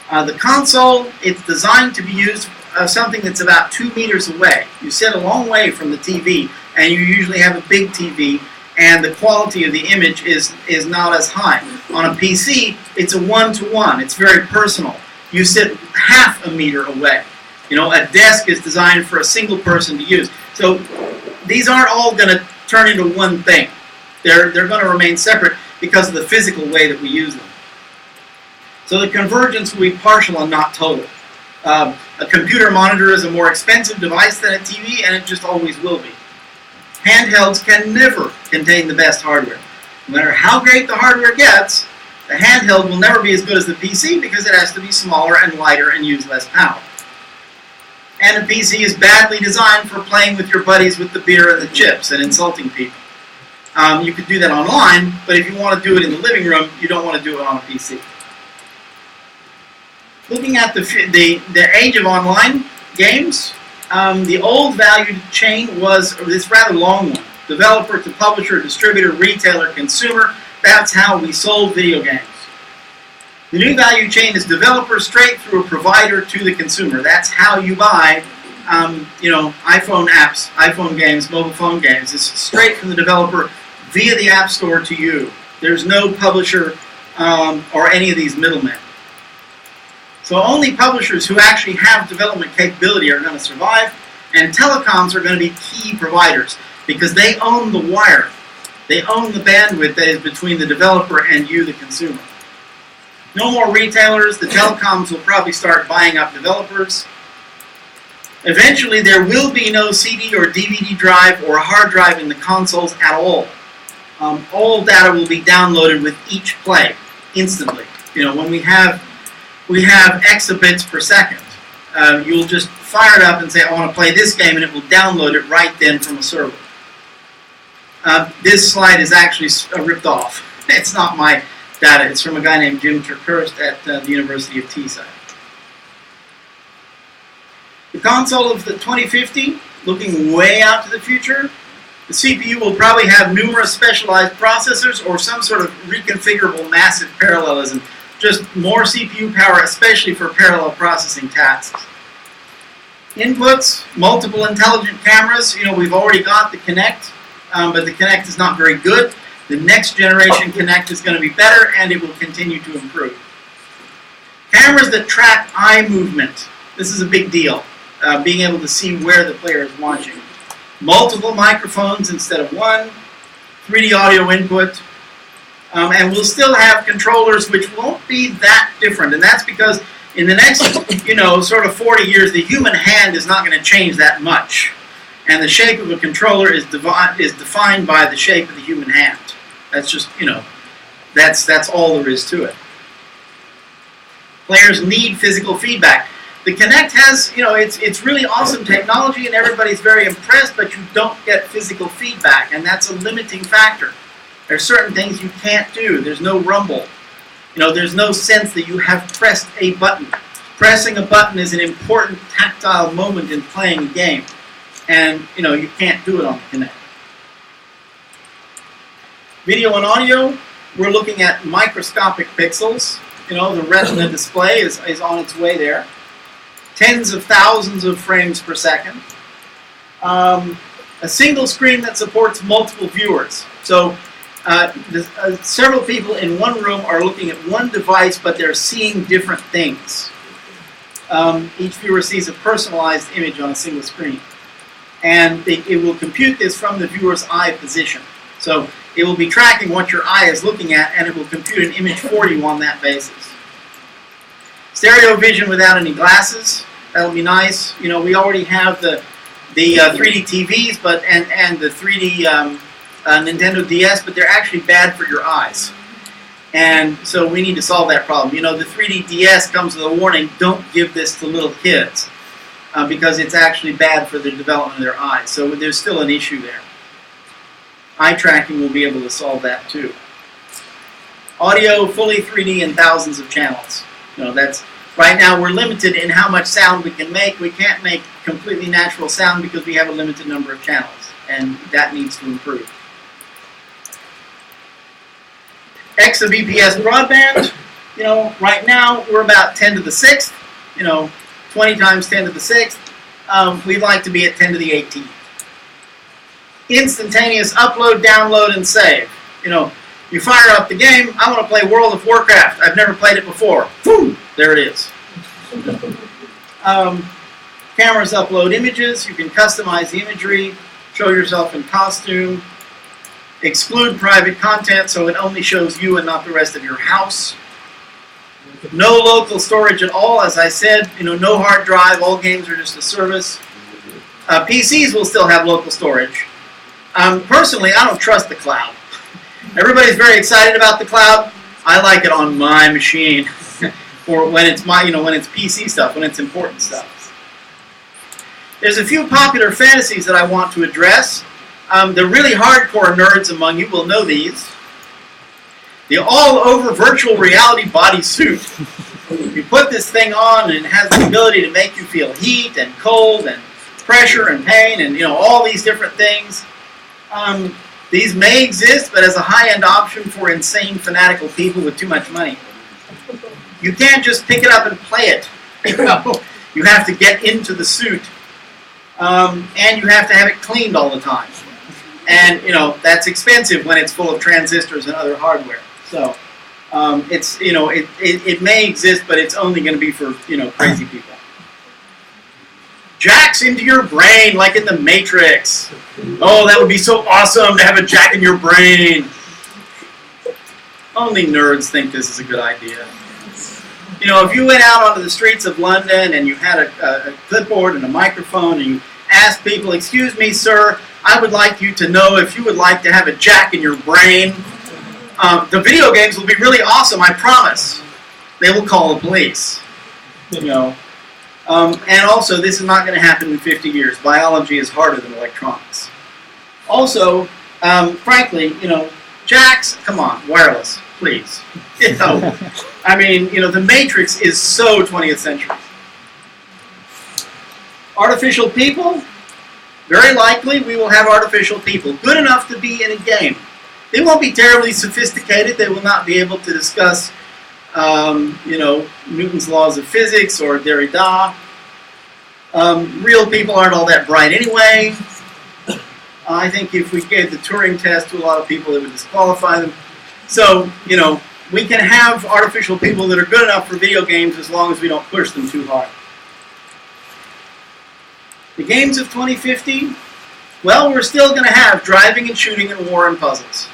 The console, it's designed to be used something that's about 2 meters away. You sit a long way from the TV, and you usually have a big TV, and the quality of the image is not as high. On a PC, it's a one-to-one. It's very personal. You sit half a meter away. You know, a desk is designed for a single person to use. So these aren't all going to turn into one thing. They're going to remain separate because of the physical way that we use them. So the convergence will be partial and not total. A computer monitor is a more expensive device than a TV, and it just always will be. Handhelds can never contain the best hardware. No matter how great the hardware gets, the handheld will never be as good as the PC because it has to be smaller and lighter and use less power. And a PC is badly designed for playing with your buddies with the beer and the chips and insulting people. You could do that online, but if you want to do it in the living room, you don't want to do it on a PC. Looking at the age of online games, the old value chain was this rather long one. Developer to publisher, distributor, retailer, consumer. That's how we sold video games. The new value chain is developer straight through a provider to the consumer. That's how you buy, you know, iPhone apps, iPhone games, mobile phone games. It's straight from the developer via the App Store to you. There's no publisher or any of these middlemen. So only publishers who actually have development capability are going to survive, and telecoms are going to be key providers because they own the wire. They own the bandwidth that is between the developer and you, the consumer. No more retailers. The telecoms will probably start buying up developers. Eventually, there will be no CD or DVD drive or hard drive in the consoles at all. All data will be downloaded with each play instantly. You know, when we have exabits per second, you'll just fire it up and say, I want to play this game, and it will download it right then from a server. This slide is actually ripped off. It's not my data. It's from a guy named Jim Turkhurst at the University of Teesside. The console of the 2050, looking way out to the future, the CPU will probably have numerous specialized processors or some sort of reconfigurable massive parallelism. Just more CPU power, especially for parallel processing tasks. Inputs, multiple intelligent cameras. You know, we've already got the Kinect, but the Kinect is not very good. The next generation Kinect is going to be better, and it will continue to improve. Cameras that track eye movement. This is a big deal, being able to see where the player is watching. Multiple microphones instead of one. 3D audio input. And we'll still have controllers which won't be that different. And that's because in the next, you know, sort of 40 years, the human hand is not going to change that much. And the shape of a controller is defined by the shape of the human hand. That's just, you know, that's all there is to it. Players need physical feedback. The Kinect has, it's really awesome technology and everybody's very impressed, but you don't get physical feedback, and that's a limiting factor. There are certain things you can't do. There's no rumble. There's no sense that you have pressed a button. Pressing a button is an important tactile moment in playing a game, and you can't do it on the Kinect. Video and audio, we're looking at microscopic pixels. The Retina display is on its way there. Tens of thousands of frames per second. A single screen that supports multiple viewers. So several people in one room are looking at one device, but they're seeing different things. Each viewer sees a personalized image on a single screen. And it will compute this from the viewer's eye position. So it will be tracking what your eye is looking at, and it will compute an image for you on that basis. Stereo vision without any glasses. That'll be nice. We already have the 3D TVs, and the 3D Nintendo DS, but they're actually bad for your eyes. And so we need to solve that problem. The 3D DS comes with a warning: don't give this to little kids, because it's actually bad for the development of their eyes. So there's still an issue there. Eye tracking will be able to solve that too. Audio, fully 3D and thousands of channels. That's right now we're limited in how much sound we can make. We can't make completely natural sound because we have a limited number of channels, and that needs to improve. Exabps broadband. Right now we're about 10 to the 6th. 20 times 10 to the 6th. We'd like to be at 10 to the 18th. Instantaneous upload, download, and save. You fire up the game. I want to play World of Warcraft. I've never played it before. Boom! There it is. Cameras upload images. You can customize the imagery, show yourself in costume, exclude private content so it only shows you and not the rest of your house. No local storage at all. As I said, no hard drive. All games are just a service. PCs will still have local storage. Personally, I don't trust the cloud. Everybody's very excited about the cloud. I like it on my machine for when it's when it's PC stuff, when it's important stuff. There's a few popular fantasies that I want to address. The really hardcore nerds among you will know these. The all-over virtual reality bodysuit. You put this thing on and it has the ability to make you feel heat and cold and pressure and pain and all these different things. These may exist, but as a high-end option for insane, fanatical people with too much money. You can't just pick it up and play it. You have to get into the suit, and you have to have it cleaned all the time. And that's expensive when it's full of transistors and other hardware. So it's it may exist, but it's only going to be for crazy people. Jacks into your brain, like in the Matrix. Oh, that would be so awesome to have a jack in your brain. Only nerds think this is a good idea. If you went out onto the streets of London and you had a clipboard and a microphone and you asked people, "Excuse me, sir, I would like you to know if you would like to have a jack in your brain." The video games will be really awesome, I promise. They will call the police. And also, this is not going to happen in 50 years. Biology is harder than electronics. Also, frankly, jacks, come on, wireless, please. The Matrix is so 20th century. Artificial people, very likely we will have artificial people, good enough to be in a game. They won't be terribly sophisticated. They will not be able to discuss Newton's laws of physics or Derrida. Real people aren't all that bright anyway. I think if we gave the Turing test to a lot of people, it would disqualify them. So, we can have artificial people that are good enough for video games as long as we don't push them too hard. The games of 2050, well, we're still going to have driving and shooting and war and puzzles.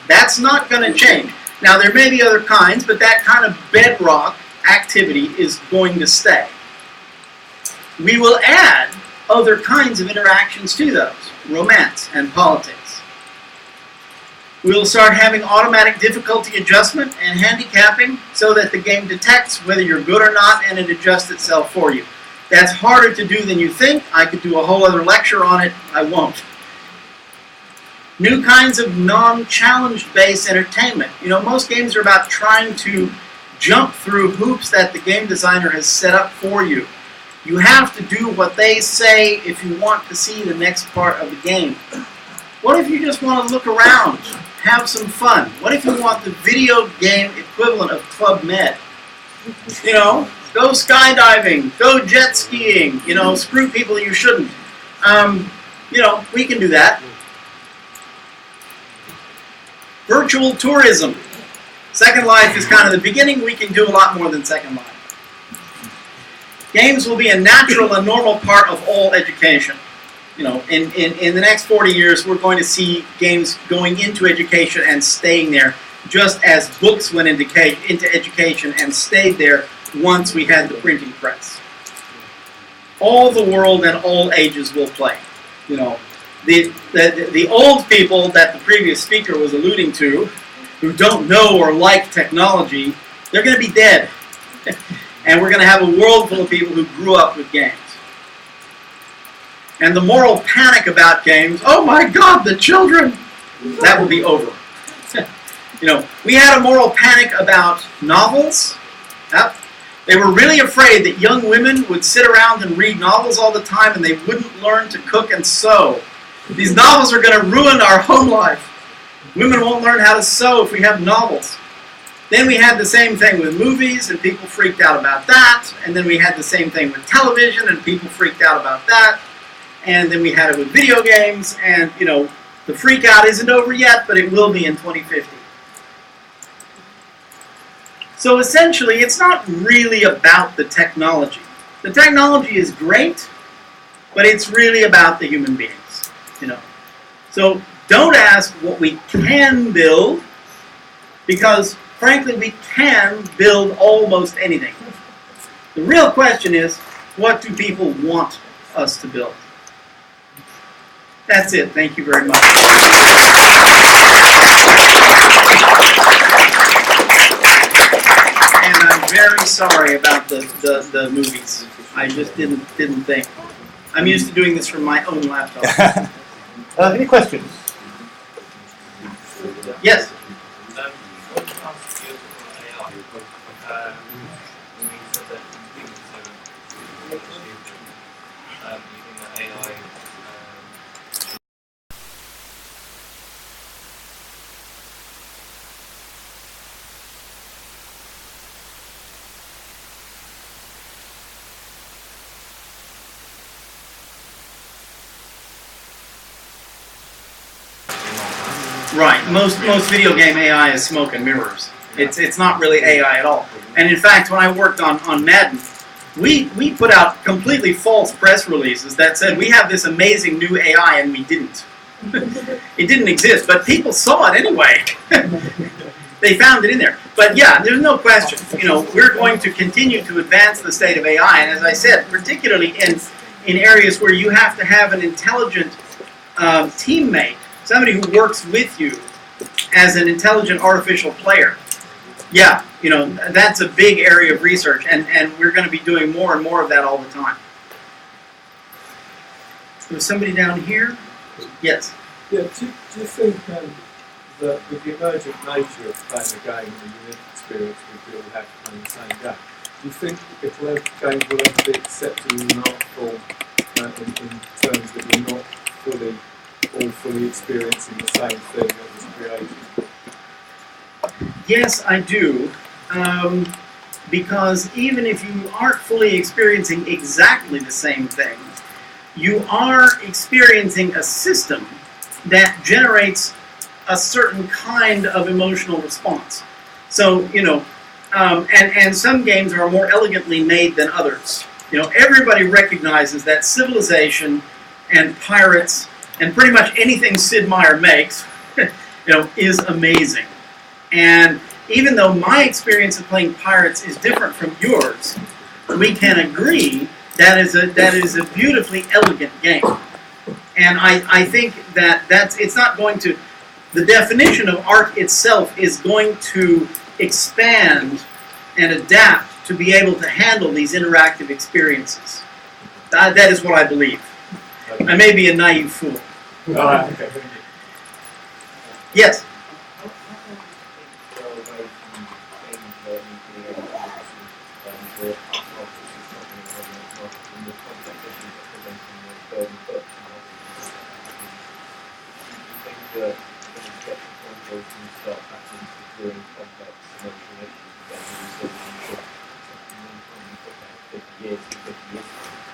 That's not going to change. Now, there may be other kinds, but that kind of bedrock activity is going to stay. We will add other kinds of interactions to those, romance and politics. We'll start having automatic difficulty adjustment and handicapping so that the game detects whether you're good or not and it adjusts itself for you. That's harder to do than you think. I could do a whole other lecture on it. I won't. New kinds of non-challenge based entertainment. You know, most games are about trying to jump through hoops that the game designer has set up for you. You have to do what they say if you want to see the next part of the game. What if you just want to look around, have some fun? What if you want the video game equivalent of Club Med? You know, go skydiving, go jet skiing, you know, screw people you shouldn't. You know, we can do that. Virtual tourism. Second Life is kind of the beginning. We can do a lot more than Second Life. Games will be a natural and normal part of all education. You know, in the next 40 years, we're going to see games going into education and staying there, just as books went into education and stayed there once we had the printing press. All the world and all ages will play. You know, the old people that the previous speaker was alluding to, who don't know or like technology, they're going to be dead. And we're going to have a world full of people who grew up with games. And the moral panic about games, oh my God, the children, that will be over. You know, we had a moral panic about novels. Yep. They were really afraid that young women would sit around and read novels all the time and they wouldn't learn to cook and sew. These novels are going to ruin our home life. Women won't learn how to sew if we have novels. Then we had the same thing with movies, and people freaked out about that. And then we had the same thing with television, and people freaked out about that. And then we had it with video games, and, you know, the freak out isn't over yet, but it will be in 2050. So essentially, it's not really about the technology. The technology is great, but it's really about the human beings, you know. So don't ask what we can build, because frankly, we can build almost anything. The real question is, what do people want us to build? That's it. Thank you very much. And I'm very sorry about the movies. I just didn't think. I'm used to doing this from my own laptop. Any questions? Yes? Right. Most video game AI is smoke and mirrors. It's not really AI at all. And in fact, when I worked on Madden, we put out completely false press releases that said we have this amazing new AI, and we didn't. It didn't exist, but people saw it anyway. They found it in there. But yeah, there's no question. You know, we're going to continue to advance the state of AI, and as I said, particularly in areas where you have to have an intelligent teammate, somebody who works with you as an intelligent artificial player. Yeah, you know, that's a big area of research, and we're going to be doing more and more of that all the time. There's somebody down here? Yes? Yeah, do you think that with the emergent nature of playing a game and the unique experience we feel we have playing the same game, do you think games will ever be accepted in an art form in terms that we're not fully experiencing the same thing that was created? Yes, I do. Because even if you aren't fully experiencing exactly the same thing, you are experiencing a system that generates a certain kind of emotional response. So, you know, and some games are more elegantly made than others. You know, everybody recognizes that Civilization and Pirates and pretty much anything Sid Meier makes, you know, is amazing. And even though my experience of playing Pirates is different from yours, we can agree that is a beautifully elegant game. And I think it's not going to the definition of art itself is going to expand and adapt to be able to handle these interactive experiences. That is what I believe. I may be a naive fool. Okay. Yes?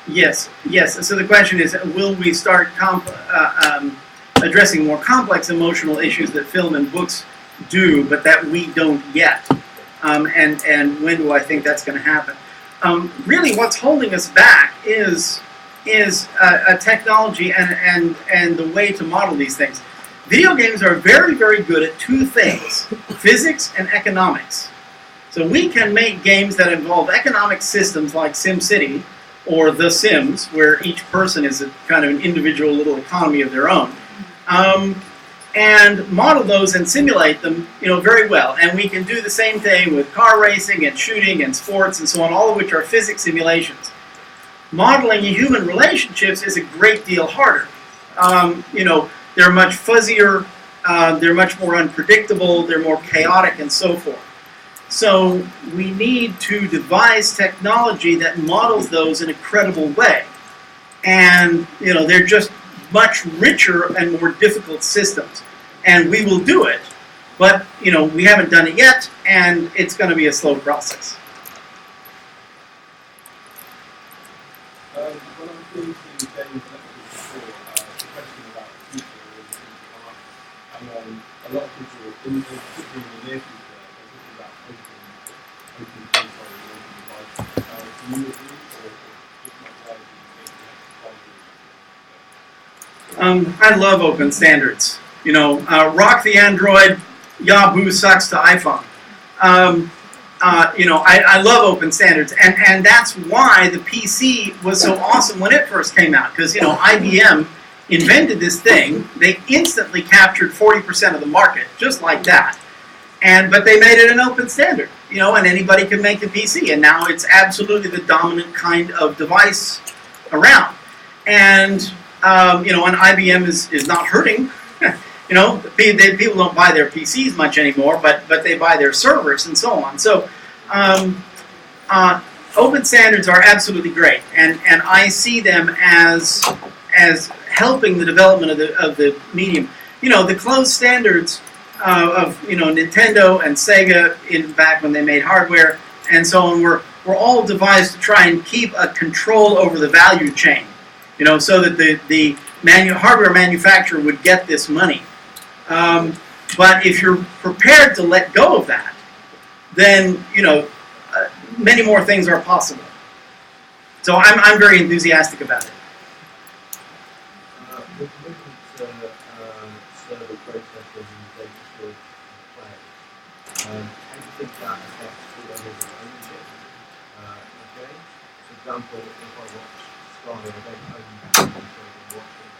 Yes, yes. So the question is, will we start addressing more complex emotional issues that film and books do, but that we don't yet? And when do I think that's going to happen? Really, what's holding us back is a technology and the way to model these things. Video games are very, very good at two things: physics and economics. So we can make games that involve economic systems like SimCity or The Sims, where each person is a kind of an individual little economy of their own, and model those and simulate them, very well. And we can do the same thing with car racing and shooting and sports and so on, all of which are physics simulations. Modeling human relationships is a great deal harder. They're much fuzzier, they're much more unpredictable, they're more chaotic, and so forth. So we need to devise technology that models those in a credible way. And, they're just much richer and more difficult systems. And we will do it, but, we haven't done it yet, and it's going to be a slow process. When I'm doing the games before, the question about the future really seems to come up. And a lot of people, particularly in the near future, they're talking about open console and open devices. Do you agree, or if not, why do you think we have to I love open standards. Rock the Android, Yahoo sucks to iPhone. I love open standards, and that's why the PC was so awesome when it first came out, because, IBM invented this thing. They instantly captured 40% of the market, just like that. But they made it an open standard, and anybody can make a PC, and now it's absolutely the dominant kind of device around. And IBM is not hurting. People don't buy their PCs much anymore, but they buy their servers and so on. So open standards are absolutely great, and I see them as helping the development of the medium. The closed standards of Nintendo and Sega back when they made hardware and so on were all devised to try and keep a control over the value chain. So that the hardware manufacturer would get this money. But if you're prepared to let go of that, then many more things are possible. So I'm very enthusiastic about it. with movement server processors and data storage play, how do you think that affects the levels of ownership of games? For example, if I watch Sky and I don't own that console I'm watching,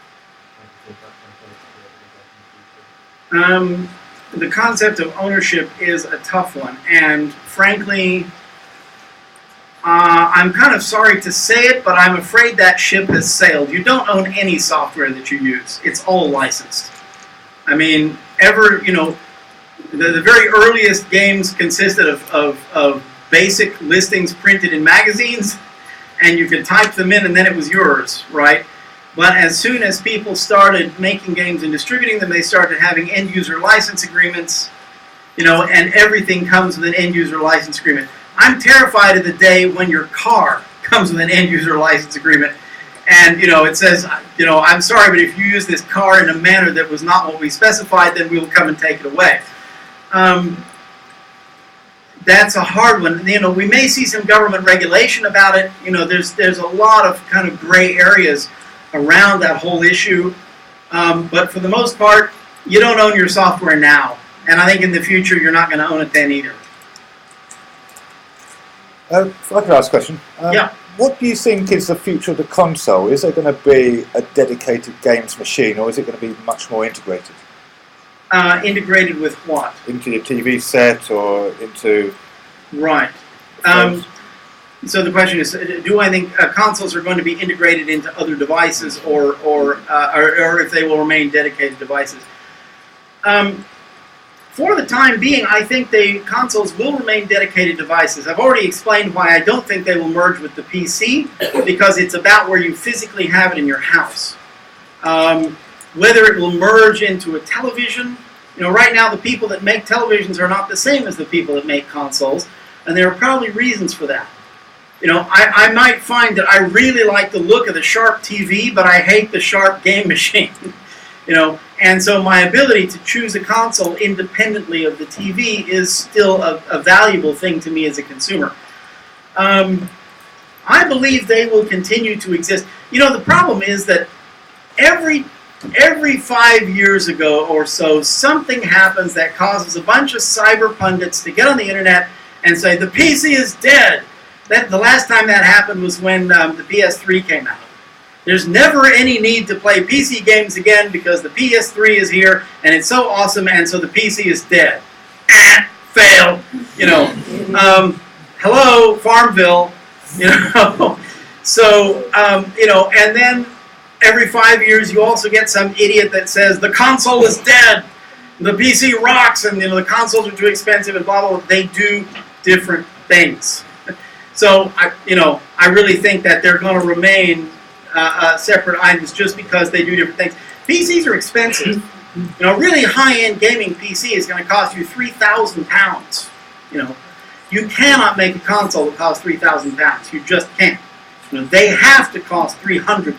how do you think that translates to the in the future? The concept of ownership is a tough one, and frankly, I'm kind of sorry to say it, but I'm afraid that ship has sailed. You don't own any software that you use. It's all licensed. I mean, the very earliest games consisted of basic listings printed in magazines, and you could type them in and then it was yours, right? But as soon as people started making games and distributing them, they started having end-user license agreements, and everything comes with an end-user license agreement. I'm terrified of the day when your car comes with an end-user license agreement, and it says, I'm sorry, but if you use this car in a manner that was not what we specified, then we will come and take it away. That's a hard one. We may see some government regulation about it. There's a lot of kind of gray areas around that whole issue, but for the most part, you don't own your software now, and I think in the future you're not going to own it then either. If I could ask a question. Yeah. What do you think is the future of the console? Is there going to be a dedicated games machine, or is it going to be much more integrated? Integrated with what? Into your TV set or into... Right. So the question is, do I think consoles are going to be integrated into other devices, or if they will remain dedicated devices? For the time being, I think the consoles will remain dedicated devices. I've already explained why I don't think they will merge with the PC, because it's about where you physically have it in your house. Whether it will merge into a television, right now the people that make televisions are not the same as the people that make consoles, and there are probably reasons for that. I might find that I really like the look of the Sharp TV, but I hate the Sharp game machine. And so my ability to choose a console independently of the TV is still a valuable thing to me as a consumer. I believe they will continue to exist. The problem is that every 5 years ago or so, something happens that causes a bunch of cyber pundits to get on the internet and say, the PC is dead. The last time that happened was when the PS3 came out. There's never any need to play PC games again because the PS3 is here and it's so awesome, and so the PC is dead. Fail. Hello, Farmville. So, and then every 5 years you also get some idiot that says the console is dead, the PC rocks, and the consoles are too expensive and blah, blah, blah. They do different things. So, I really think that they're going to remain separate items just because they do different things. PCs are expensive. A really high-end gaming PC is going to cost you £3,000. You cannot make a console that costs £3,000. You just can't. They have to cost £300.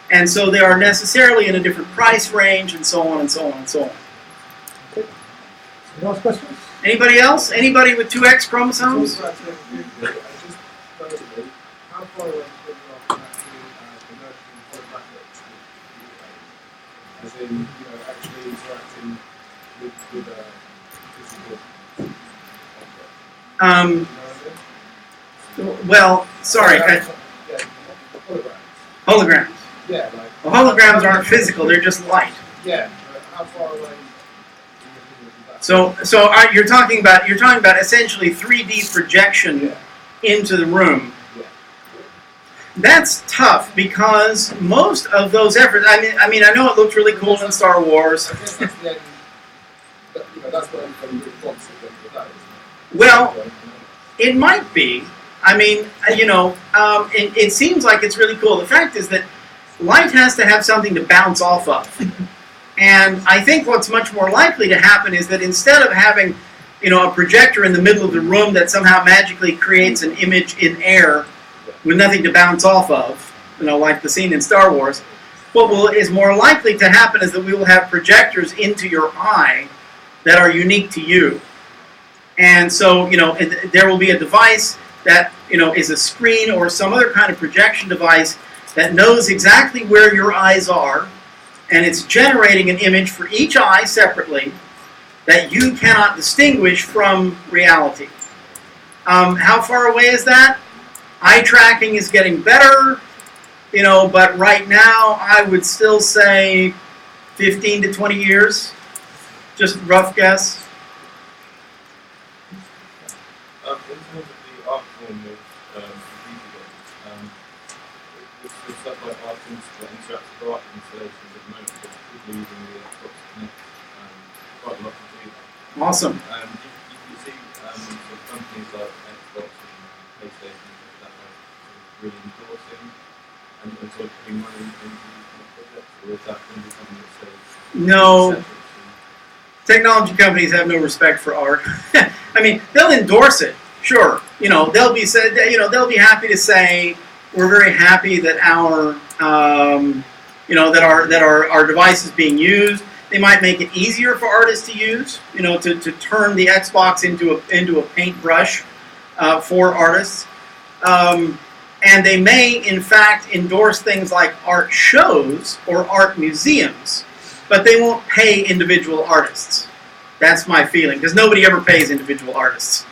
And so they are necessarily in a different price range, and so on and so on and so on. Okay. Last questions? Anybody else? Anybody with 2X chromosomes? How far away from as in, actually interacting with a physical object? Well, sorry. Holograms. Holograms. Yeah, Well, holograms aren't physical; they're just light. Yeah, but how far away? So you're talking about essentially 3D projection into the room. Yeah. That's tough because most of those efforts. I mean, I know it looked really cool in Star Wars. I guess that's the end. That's what everybody really wants at the end of the day, isn't it? Well, it might be. I mean, it seems like it's really cool. The fact is that light has to have something to bounce off of. And I think what's much more likely to happen is that instead of having, a projector in the middle of the room that somehow magically creates an image in air with nothing to bounce off of, like the scene in Star Wars, what is more likely to happen is that we will have projectors into your eye that are unique to you. And so, there will be a device that, is a screen or some other kind of projection device that knows exactly where your eyes are, and it's generating an image for each eye separately that you cannot distinguish from reality. How far away is that? Eye tracking is getting better, but right now I would still say 15 to 20 years. Just rough guess. In terms of the art form of computer games, with stuff like interactive art installations at the moment, people using the Xbox Connect quite a lot to do that. Awesome. You see sort of companies like Xbox and PlayStation and that are really endorsing and sort of putting money into these kind of projects, or is that going to be something that stays No. separate? Technology companies have no respect for art. I mean, they'll endorse it, sure. They'll be happy to say we're very happy that our our device is being used. They might make it easier for artists to use, to turn the Xbox into a paintbrush for artists. And they may, in fact, endorse things like art shows or art museums, but they won't pay individual artists. That's my feeling, because nobody ever pays individual artists.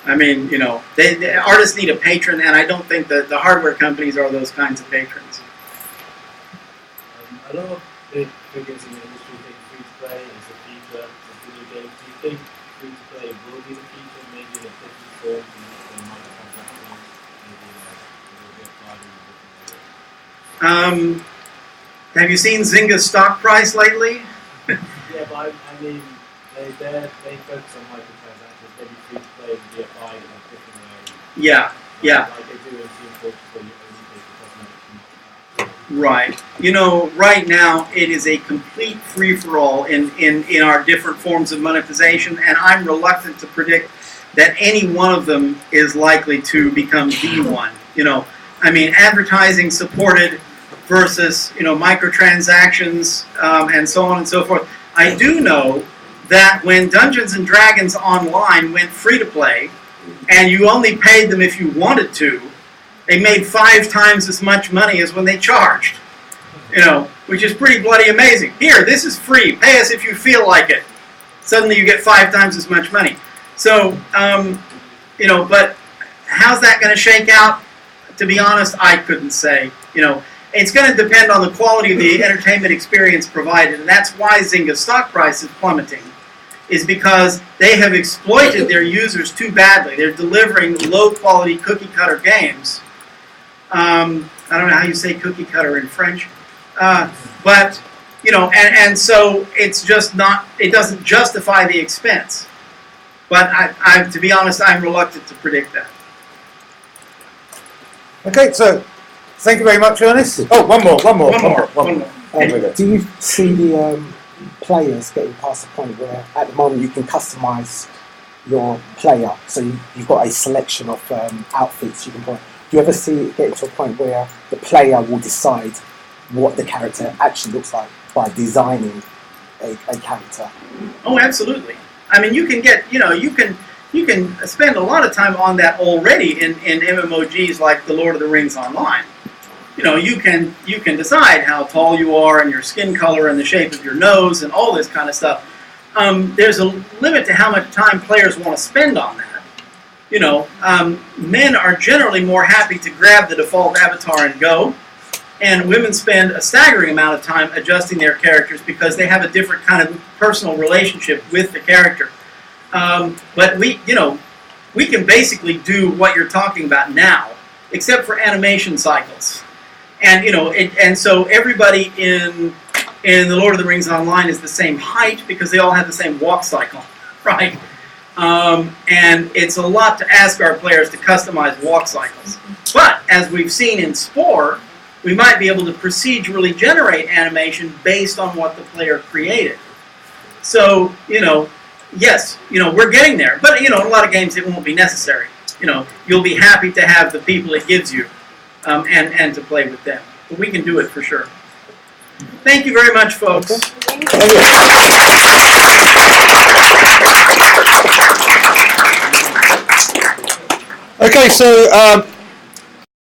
I mean, the artists need a patron, and I don't think that the hardware companies are those kinds of patrons. A lot of big figures in the industry think free to play think free to play will be the future, maybe in a different form than microtransactions, maybe a bit harder in different ways. Have you seen Zynga's stock price lately? Yeah, but I mean, they focus on microtransactions, maybe free to play would be applied in a different way. Yeah, yeah. Like they do in Team Fortress where you only pay for cosmetics. Right. You know, right now it is a complete free-for-all in our different forms of monetization, and I'm reluctant to predict that any one of them is likely to become the one. You know, I mean, advertising supported versus, you know, microtransactions and so on and so forth. I do know that when Dungeons and Dragons Online went free-to-play, and you only paid them if you wanted to, they made 5 times as much money as when they charged. You know, which is pretty bloody amazing. Here, this is free. Pay us if you feel like it. Suddenly you get 5 times as much money. So, you know, but how's that going to shake out? To be honest, I couldn't say. You know, it's going to depend on the quality of the entertainment experience provided, and that's why Zynga's stock price is plummeting, is because they have exploited their users too badly. They're delivering low-quality cookie-cutter games. I don't know how you say cookie-cutter in French. But, you know, and so it's just not, it doesn't justify the expense. But to be honest, I'm reluctant to predict that. Okay, so thank you very much, Ernest. Oh, one more. Do you see the players getting past the point where at the moment you can customize your player, so you've got a selection of outfits you can put? Do you ever see it get to a point where the player will decide what the character actually looks like by designing a character? Oh, absolutely. I mean, you can get, you know, you can spend a lot of time on that already in MMOGs like The Lord of the Rings Online. You know, you can decide how tall you are and your skin color and the shape of your nose and all this kind of stuff. There's a limit to how much time players want to spend on that. You know, men are generally more happy to grab the default avatar and go, and women spend a staggering amount of time adjusting their characters because they have a different kind of personal relationship with the character. But we can basically do what you're talking about now, except for animation cycles. And you know, and so everybody in The Lord of the Rings Online is the same height because they all have the same walk cycle, right? And it's a lot to ask our players to customize walk cycles. But as we've seen in Spore, we might be able to procedurally generate animation based on what the player created. So, you know, yes, you know, we're getting there. But, you know, in a lot of games it won't be necessary. You know, you'll be happy to have the people it gives you and to play with them. But we can do it for sure. Thank you very much, folks. Okay, so